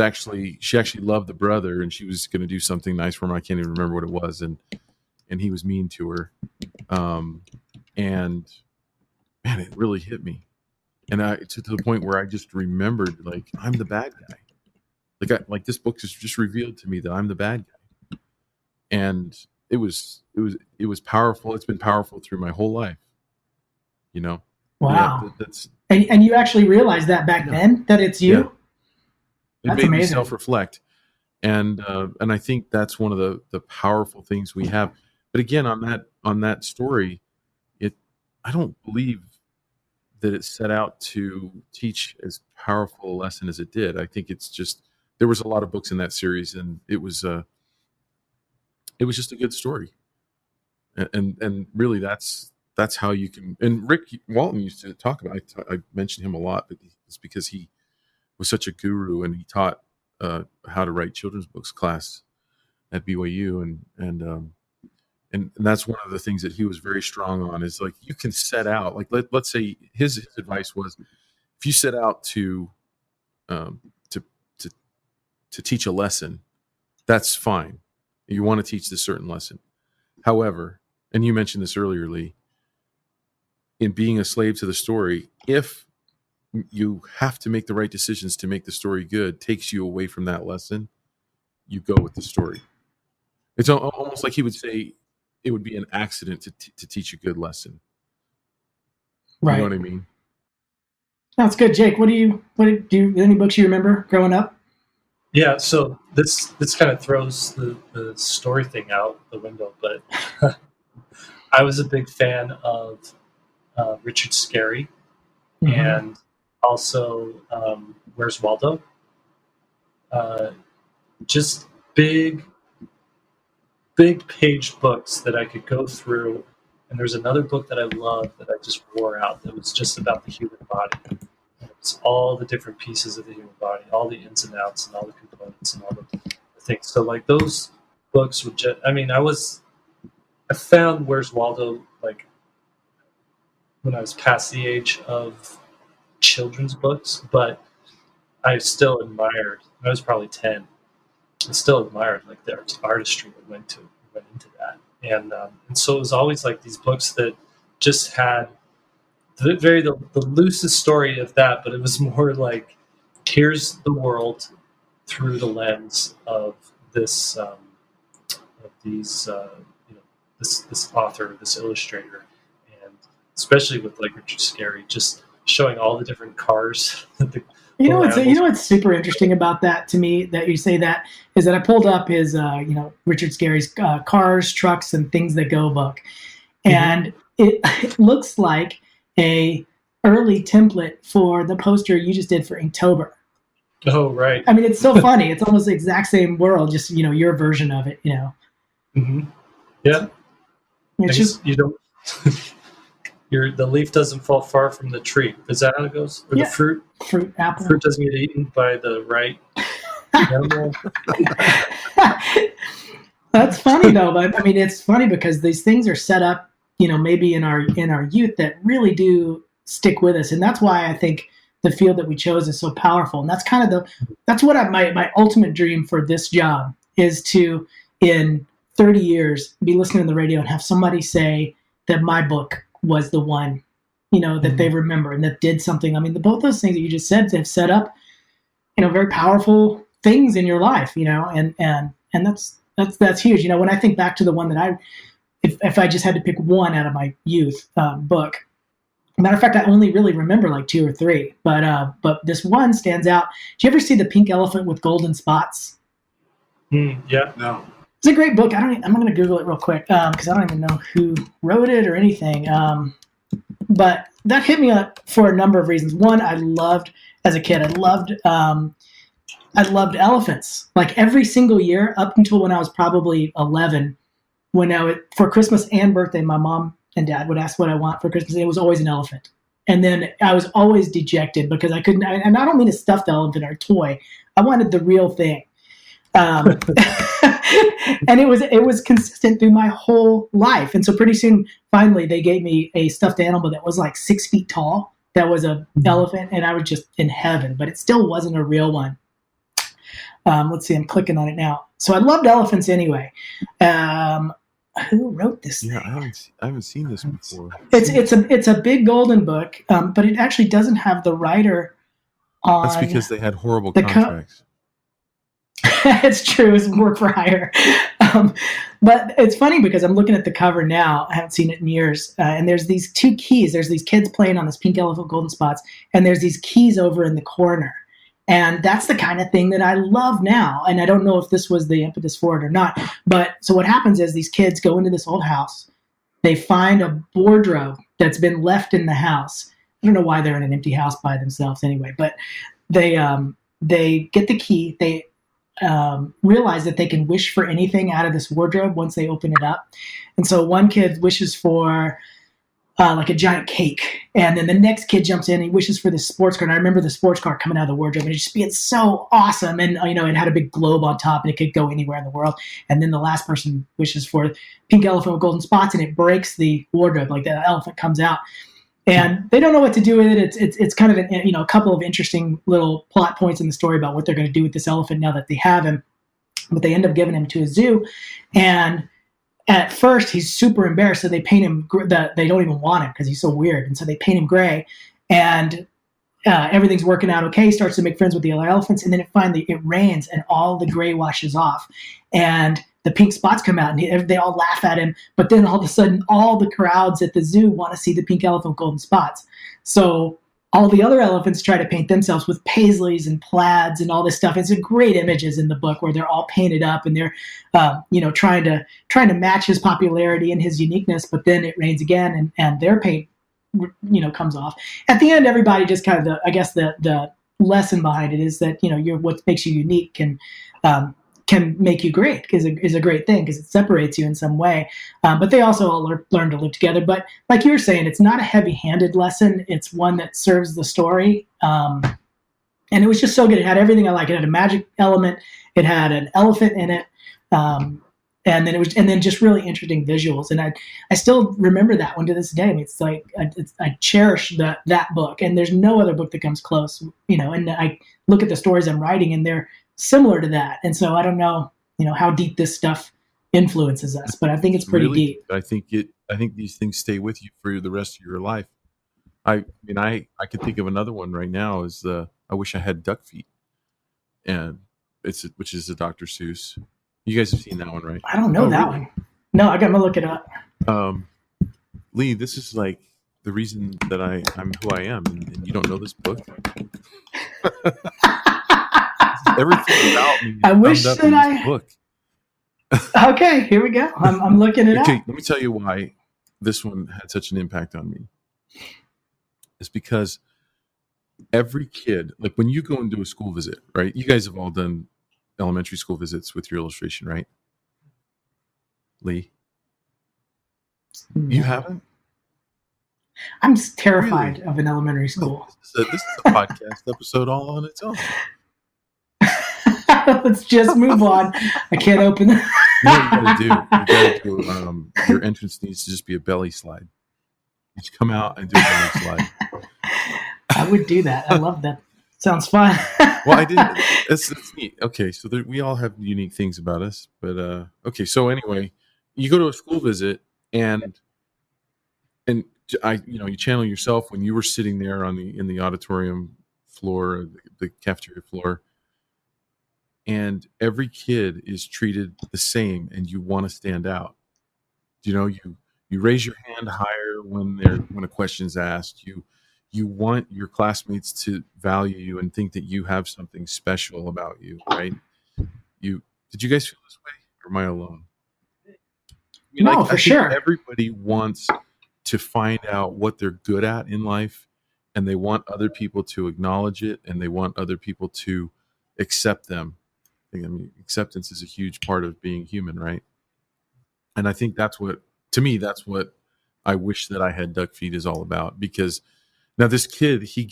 actually loved the brother, and she was going to do something nice for him. I can't even remember what it was, and he was mean to her, and man, it really hit me, and to the point where I just remembered, like, I'm the bad guy. Like this book has just revealed to me that I'm the bad guy, and it was powerful. It's been powerful through my whole life, Wow. Yeah, that's and you actually realized that back then, that it's you. It That's made me amazing. self-reflect, and I think that's one of the powerful things we have. But again, on that story, I don't believe that it set out to teach as powerful a lesson as it did. I think it's just, there was a lot of books in that series, and it was just a good story, and really that's how you can. And Rick Walton used to talk about. I mentioned him a lot, but it's because he was such a guru, and he taught how to write children's books class at BYU, and that's one of the things that he was very strong on, is like, you can set out, like, let's say his advice was, if you set out to teach a lesson, that's fine, You want to teach this certain lesson. However, and you mentioned this earlier, Lee, in being a slave to the story, if you have to make the right decisions to make the story good, takes you away from that lesson, you go with the story. It's almost like he would say it would be an accident to teach a good lesson. Right. You know what I mean? That's good. Jake, any books you remember growing up? Yeah, so this kind of throws the story thing out the window, but I was a big fan of Richard Scarry, and also Where's Waldo? Just big page books that I could go through. And there's another book that I loved that I just wore out that was just about the human body. And it's all the different pieces of the human body, all the ins and outs and all the components and all the things. So like those books would just, I found Where's Waldo like when I was past the age of children's books, but I still admired, I was probably 10, I still admired like the artistry that went into that. And so it was always like these books that just had the loosest story of that, but it was more like, here's the world through the lens of this this author, this illustrator, and especially with like Richard Scarry, just showing all the different cars. You know what's super interesting about that to me that you say that is that I pulled up his Richard Scarry's Cars, Trucks, and Things That Go book, and it looks like a early template for the poster you just did for Inktober. Oh, right. I mean, it's so funny. It's almost the exact same world, just your version of it. Mm-hmm. Yeah. It's just you don't. The leaf doesn't fall far from the tree. Is that how it goes? Or the fruit? Apple. Fruit doesn't get eaten by the right animal. That's funny though, but I mean, it's funny because these things are set up, maybe in our youth that really do stick with us, and that's why I think the field that we chose is so powerful. And that's kind of that's what my ultimate dream for this job is to, in 30 years, be listening to the radio and have somebody say that my book was the one, that they remember and that did something. I mean, both those things that you just said have set up, very powerful things in your life, and that's huge. When I think back to the one that if I just had to pick one out of my youth book, matter of fact, I only really remember like 2 or 3, but this one stands out. Did you ever see The Pink Elephant with Golden Spots? Yeah. No. It's a great book. I'm going to Google it real quick because I don't even know who wrote it or anything. But that hit me up for a number of reasons. One, as a kid, I loved elephants. Like every single year up until when I was probably 11, for Christmas and birthday, my mom and dad would ask what I want for Christmas. It was always an elephant. And then I was always dejected because I couldn't, and I don't mean a stuffed elephant or a toy. I wanted the real thing. And it was consistent through my whole life. And so pretty soon, finally, they gave me a stuffed animal that was like 6 feet tall. That was an elephant, and I was just in heaven. But it still wasn't a real one. Let's see. I'm clicking on it now. So I loved elephants anyway. Who wrote this thing? Yeah, I haven't seen this before. It's a big golden book, but it actually doesn't have the writer on. That's because they had horrible contracts. It's true. It's work for hire. But it's funny because I'm looking at the cover now. I haven't seen it in years. And there's these 2 keys. There's these kids playing on this pink elephant golden spots. And there's these keys over in the corner. And that's the kind of thing that I love now. And I don't know if this was the impetus for it or not. But so what happens is these kids go into this old house. They find a wardrobe that's been left in the house. I don't know why they're in an empty house by themselves anyway. But they get the key. They realize that they can wish for anything out of this wardrobe once they open it up. And so one kid wishes for like a giant cake, and then the next kid jumps in and he wishes for this sports car. And I remember the sports car coming out of the wardrobe and it just being so awesome. And it had a big globe on top and it could go anywhere in the world. And then the last person wishes for pink elephant with golden spots, and it breaks the wardrobe, like the elephant comes out. And they don't know what to do with it. It's kind of a couple of interesting little plot points in the story about what they're going to do with this elephant now that they have him. but they end up giving him to a zoo. And at first he's super embarrassed, so they paint him, they don't even want him because he's so weird, and so they paint him gray. And everything's working out okay. He starts to make friends with the other elephants, and then it rains, and all the gray washes off, and the pink spots come out, and they all laugh at him. But then all of a sudden, all the crowds at the zoo want to see the pink elephant with golden spots. So all the other elephants try to paint themselves with paisleys and plaids and all this stuff. It's a great images in the book where they're all painted up, and they're trying to match his popularity and his uniqueness. But then it rains again, and their paint comes off. At the end, everybody just kind of, I guess the lesson behind it is that what makes you unique can make you great, is a great thing because it separates you in some way. But they also all learn to live together. But like you were saying, it's not a heavy-handed lesson. It's one that serves the story. And it was just so good. It had everything I like. It had a magic element. It had an elephant in it. And then just really interesting visuals. And I still remember that one to this day. I mean, it's like I cherish that book, and there's no other book that comes close. And I look at the stories I'm writing, and they're similar to that. And so I don't know, how deep this stuff influences us, but I think it's pretty deep. I think these things stay with you for the rest of your life. I could think of another one right now. Is I Wish I Had Duck Feet, and which is a Dr. Seuss. You guys have seen that one, right? I don't know that one. No, I got to look it up. Lee, this is like the reason that I'm who I am, and you don't know this book. Everything about me. I wish that I book. Okay, here we go. I'm looking it up. Okay, let me tell you why this one had such an impact on me. It's because every kid, like when you go and do a school visit, right? You guys have all done elementary school visits with your illustration, right? Lee? No. You haven't? I'm terrified of an elementary school. No, this is a podcast episode all on its own. Let's just move on. I can't open it. You know what you gotta do? Your entrance needs to just be a belly slide. You just come out and do a belly slide. I would do that. I love that. Sounds fun. Well, I didn't. It's neat. Okay, so we all have unique things about us, but okay. So anyway, you go to a school visit, and you channel yourself when you were sitting there in the auditorium floor, the cafeteria floor, and every kid is treated the same, and you want to stand out. You raise your hand higher when a question's asked. You want your classmates to value you and think that you have something special about you, right? Did you guys feel this way, or am I alone? No, for sure. Everybody wants to find out what they're good at in life, and they want other people to acknowledge it, and they want other people to accept them. Acceptance is a huge part of being human, right? And I think that's what I wish that I had Duck Feet is all about, because now this kid, he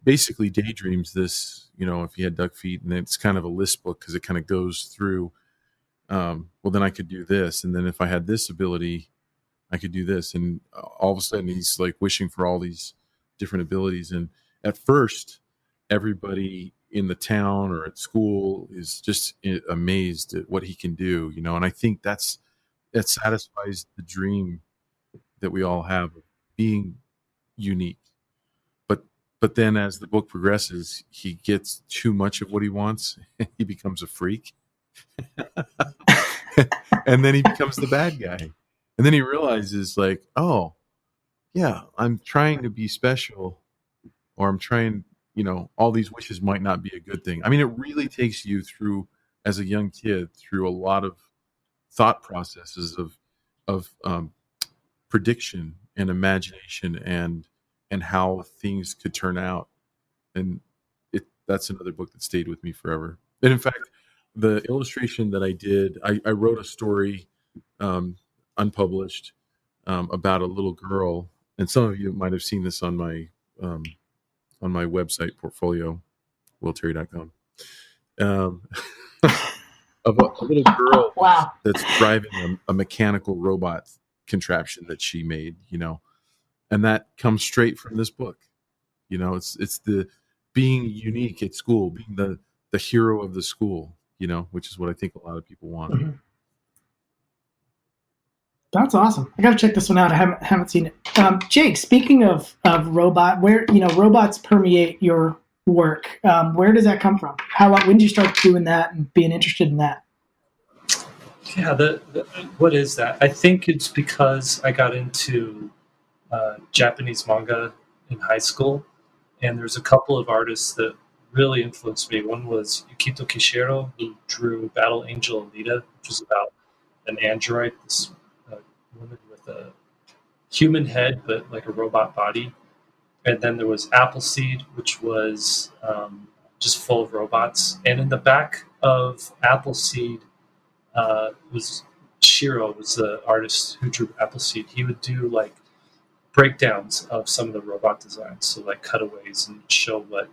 basically daydreams this, if he had duck feet, and it's kind of a list book because it kind of goes through, well, then I could do this. And then if I had this ability, I could do this. And all of a sudden he's like wishing for all these different abilities. And at first, everybody in the town or at school is just amazed at what he can do, and I think that satisfies the dream that we all have of being unique. But then as the book progresses, he gets too much of what he wants. He becomes a freak. And then he becomes the bad guy. And then he realizes, like, oh, yeah, I'm trying to be special, or I'm trying, all these wishes might not be a good thing. I mean, it really takes you through, as a young kid, through a lot of thought processes of prediction and imagination and how things could turn out. And that's another book that stayed with me forever. And in fact, the illustration that I did, I wrote a story, unpublished, about a little girl, and some of you might have seen this on my website portfolio, willterry.com, of a little girl Wow. that's driving a mechanical robot contraption that she made, and that comes straight from this book. It's the being unique at school, being the hero of the school, which is what I think a lot of people want. Mm-hmm. That's awesome. I got to check this one out. I haven't seen it. Jake, speaking of robot, where robots permeate your work, where does that come from? When did you start doing that and being interested in that? Yeah, what is that? I think it's because I got into Japanese manga in high school, and there's a couple of artists that really influenced me. One was Yukito Kishiro, who drew Battle Angel Alita, which was about an android, this woman with a human head but like a robot body. And then there was Appleseed, which was just full of robots. And in the back of Appleseed was Shiro, was the artist who drew Appleseed. He would do like breakdowns of some of the robot designs, so like cutaways, and show what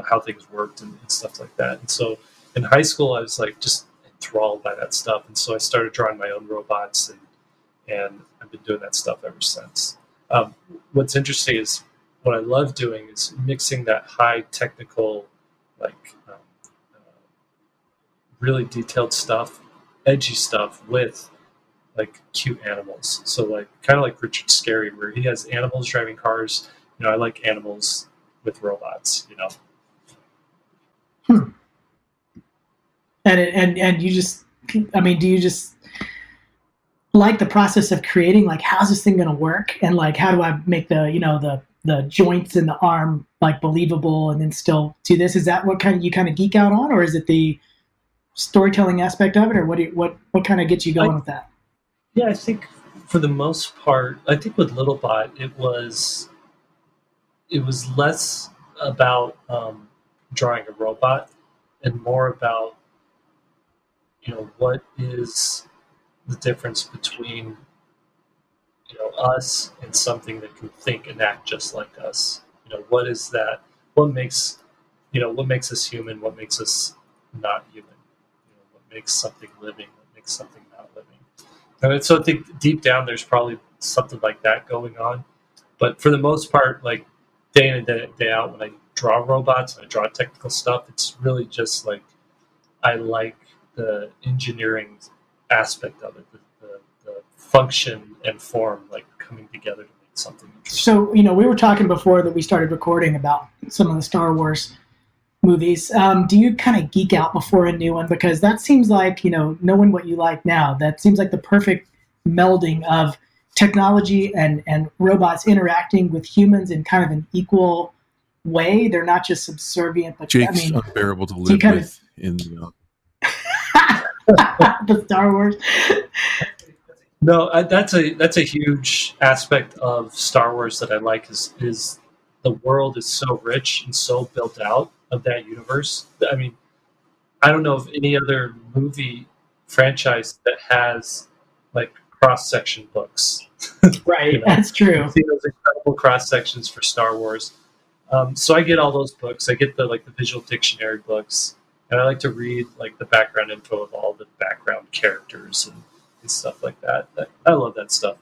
how things worked and stuff like that. And so in high school, I was like just enthralled by that stuff, and so I started drawing my own robots, and I've been doing that stuff ever since. What's interesting is what I love doing is mixing that high technical, like really detailed stuff, edgy stuff with like cute animals. So like kind of like Richard Scarry, where he has animals driving cars. I like animals with robots. And you just, do you just like the process of creating, like, how's this thing going to work? And like, how do I make the joints in the arm like believable and then still do this? Is that what you kind of geek out on, or is it the storytelling aspect of it, or what kind of gets you going with that? Yeah, I think for the most part, I think with Littlebot, it was less about drawing a robot and more about what is the difference between us and something that can think and act just like us. What is that? What makes us human? What makes us not human? What makes something living? What makes something not living? And so I think deep down there's probably something like that going on. But for the most part, like day in and day out, when I draw robots and I draw technical stuff, it's really just like I like the engineering aspect of it, the function and form like coming together to make something interesting. So, we were talking before that we started recording about some of the Star Wars movies. Do you kind of geek out before a new one? Because that seems like, knowing what you like now, that seems like the perfect melding of technology and robots interacting with humans in kind of an equal way. They're not just subservient, but Jake's unbearable to live with in the Star Wars. No, that's a huge aspect of Star Wars that I like is the world is so rich and so built out of that universe. I mean, I don't know of any other movie franchise that has like cross-section books. Right, that's true. You see those incredible cross-sections for Star Wars. So I get all those books. I get the visual dictionary books, and I like to read like the background info of all the background characters and stuff like that. I love that stuff.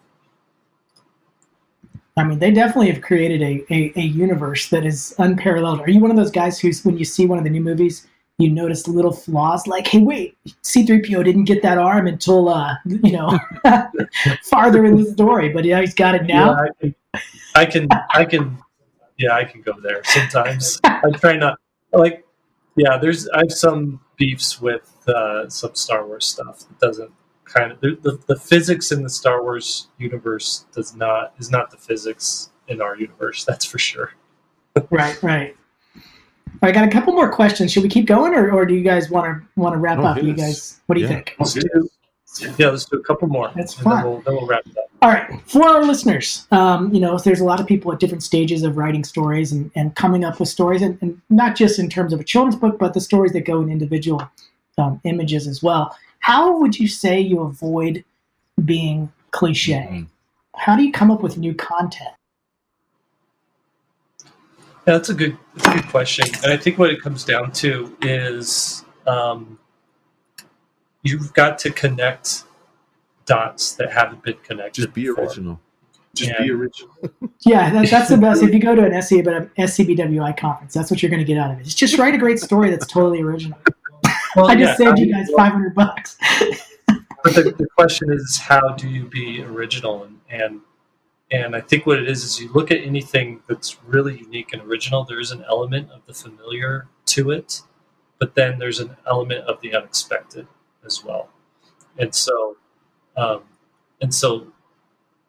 They definitely have created a universe that is unparalleled. Are you one of those guys who's, when you see one of the new movies, you notice little flaws like, hey, wait, C-3PO didn't get that arm until, farther in the story, but he's got it now? Yeah, I can go there sometimes. I try not, like, yeah, I have some beefs with some Star Wars stuff that doesn't the physics in the Star Wars universe is not the physics in our universe. That's for sure. Right. I got a couple more questions. Should we keep going, or do you guys want to wrap up? You guys, what do you think? Let's do a couple more. That's fun. Then we'll wrap it up. All right. For our listeners, there's a lot of people at different stages of writing stories and coming up with stories, and not just in terms of a children's book, but the stories that go in individual images as well. How would you say you avoid being cliche? Mm-hmm. How do you come up with new content? Yeah, that's a good question. And I think what it comes down to is you've got to connect dots that haven't been connected. Just be original. Just be original. Yeah, that's the best. If you go to an SCBWI conference, that's what you're going to get out of it. It's just write a great story that's totally original. Well, I just saved you guys $500. But the question is, how do you be original? And I think what it is you look at anything that's really unique and original, there is an element of the familiar to it, but then there's an element of the unexpected as well. And so, um, and so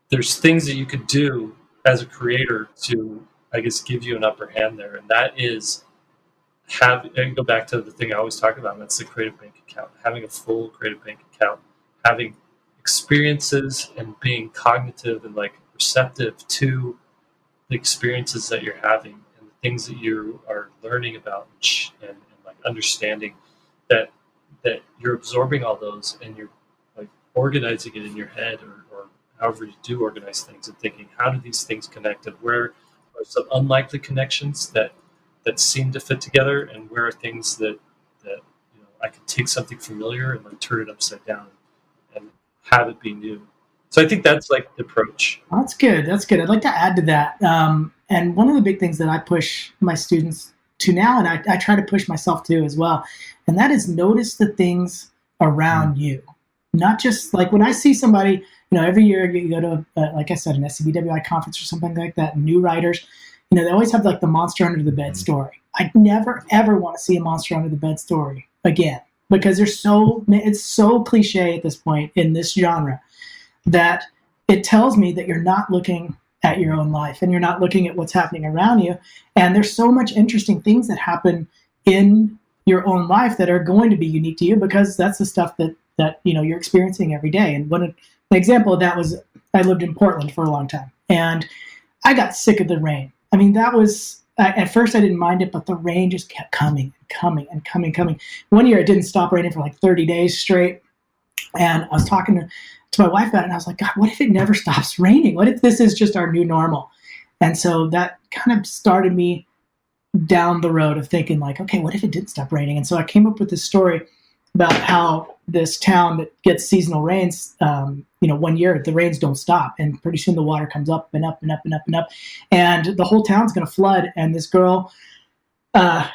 there's things that you could do as a creator to, I guess, give you an upper hand there. And that is and go back to the thing I always talk about, and that's the creative bank account, having a full creative bank account, having experiences and being cognitive and like receptive to the experiences that you're having and the things that you are learning about and like understanding that you're absorbing all those and you're like organizing it in your head or however you do organize things and thinking, how do these things connect and where are some unlikely connections that seem to fit together and where are things that I can take something familiar and then turn it upside down and have it be new. So I think that's like the approach. Well, that's good. That's good. I'd like to add to that. And one of the big things that I push my students to now, and I try to push myself to as well, and that is notice the things around you. Not just like when I see somebody, every year you go to, like I said, an SCBWI conference or something like that, new writers, they always have like the monster under the bed story. I never, ever want to see a monster under the bed story again because it's so cliche at this point in this genre that it tells me that you're not looking at your own life and you're not looking at what's happening around you. And there's so much interesting things that happen in your own life that are going to be unique to you because that's the stuff that you're experiencing every day. And an example of that was I lived in Portland for a long time and I got sick of the rain. I mean, that was, at first I didn't mind it, but the rain just kept coming. One year it didn't stop raining for like 30 days straight. And I was talking to my wife about it and I was like, God, what if it never stops raining? What if this is just our new normal? And so that kind of started me down the road of thinking like, okay, what if it did stop raining? And so I came up with this story about how this town that gets seasonal rains, 1 year the rains don't stop, and pretty soon the water comes up and up and up and up and up, and the whole town's going to flood. And this girl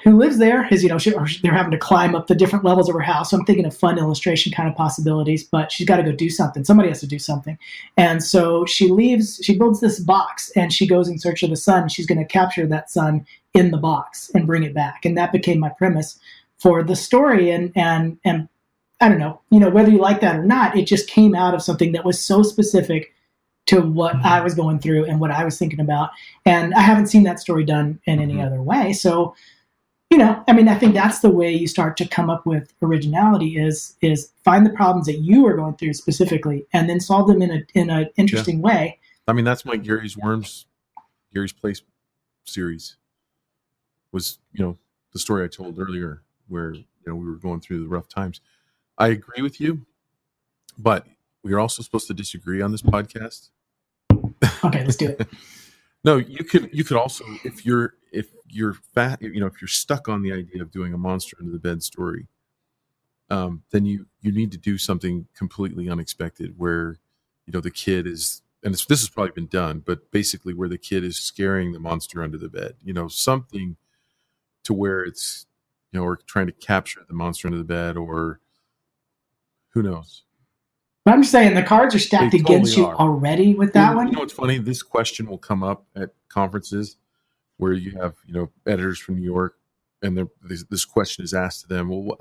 who lives there is, they're having to climb up the different levels of her house. So I'm thinking of fun illustration kind of possibilities, but she's got to go do something. Somebody has to do something. And so she builds this box and she goes in search of the sun. She's going to capture that sun in the box and bring it back. And that became my premise for the story. And I don't know, whether you like that or not, it just came out of something that was so specific to what I was going through and what I was thinking about. And I haven't seen that story done in any other way. So, I think that's the way you start to come up with originality is find the problems that you are going through specifically and then solve them in an interesting way. I mean, that's my Gary's Place series was, the story I told earlier where, we were going through the rough times. I agree with you, but we are also supposed to disagree on this podcast. Okay, let's do it. No, you could also, if you're fat, if you're stuck on the idea of doing a monster under the bed story, then you need to do something completely unexpected where, the kid is, and this has probably been done, but basically where the kid is scaring the monster under the bed, something to where it's, or trying to capture the monster under the bed, or who knows. But I'm just saying the cards are stacked against you already with that one. What's funny? This question will come up at conferences where you have, editors from New York, and this question is asked to them. Well,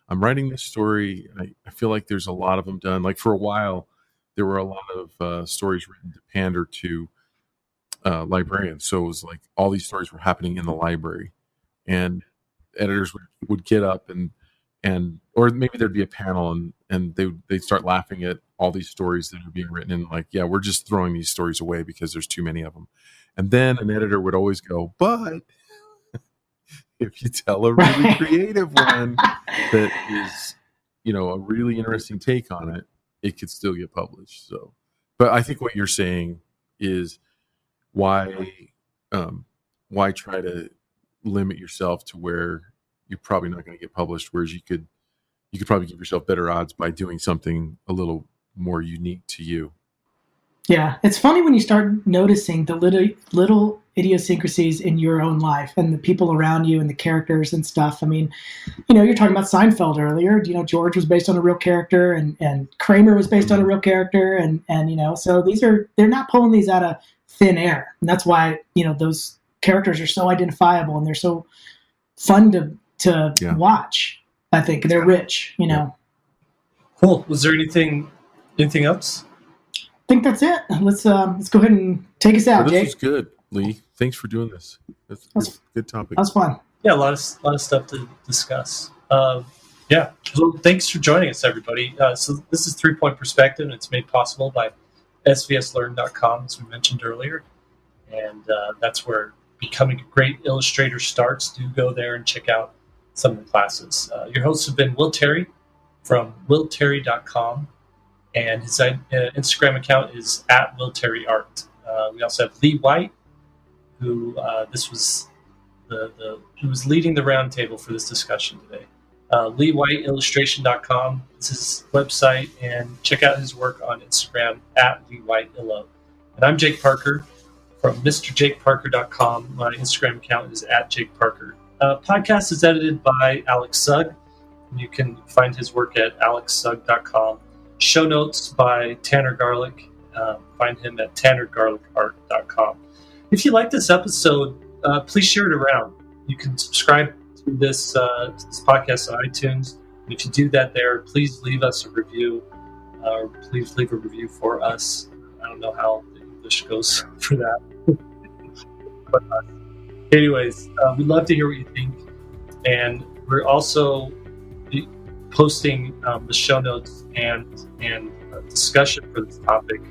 I'm writing this story. I feel like there's a lot of them done. Like for a while, there were a lot of stories written to pander to librarians. So it was like all these stories were happening in the library, and editors would get up and or maybe there'd be a panel and they'd start laughing at all these stories that are being written and like, yeah, we're just throwing these stories away because there's too many of them. And then an editor would always go, but if you tell a really creative one that is, a really interesting take on it, it could still get published. So, but I think what you're saying is why try to limit yourself to where you're probably not going to get published, whereas you could probably give yourself better odds by doing something a little more unique to you. Yeah, it's funny when you start noticing the little idiosyncrasies in your own life and the people around you and the characters and stuff. I mean, you're talking about Seinfeld earlier. George was based on a real character, and Kramer was based on a real character, and so they're not pulling these out of thin air, and that's why those characters are so identifiable and they're so fun to watch. I think they're rich. Cool. Was there anything else? I think that's it. Let's go ahead and take us out, Jake. Jake. This was good, Lee. Thanks for doing this. That's a good topic. That was fun. Yeah, a lot of stuff to discuss. Yeah. Well, thanks for joining us, everybody. So this is 3 Point Perspective, and it's made possible by SVSLearn.com, as we mentioned earlier. And that's where becoming a great illustrator starts. Do go there and check out some of the classes. Your hosts have been Will Terry from willterry.com. And his Instagram account is @WillTerryArt. We also have Lee White, who this was who was leading the roundtable for this discussion today. LeeWhiteIllustration.com is his website, and check out his work on Instagram @LeeWhiteIllo. And I'm Jake Parker from MrJakeParker.com. My Instagram account is @JakeParker. Podcast is edited by Alex Sugg. You can find his work at AlexSugg.com. Show notes by Tanner Garlick. Find him at TannerGarlickArt.com. If you like this episode, please share it around. You can subscribe to this podcast on iTunes. And if you do that there, please leave us a review. Or please leave a review for us. I don't know how the English goes for that. But anyways, we'd love to hear what you think. And we're also posting the show notes and discussion for this topic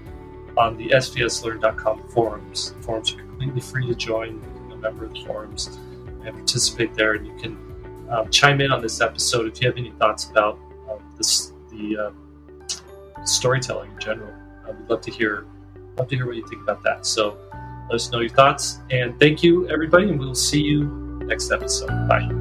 on the SVSLearn.com forums. The forums are completely free to join. Become a member of the forums and participate there. And you can chime in on this episode if you have any thoughts about the storytelling in general. We'd love to hear what you think about that. So let us know your thoughts. And thank you, everybody. And we'll see you next episode. Bye.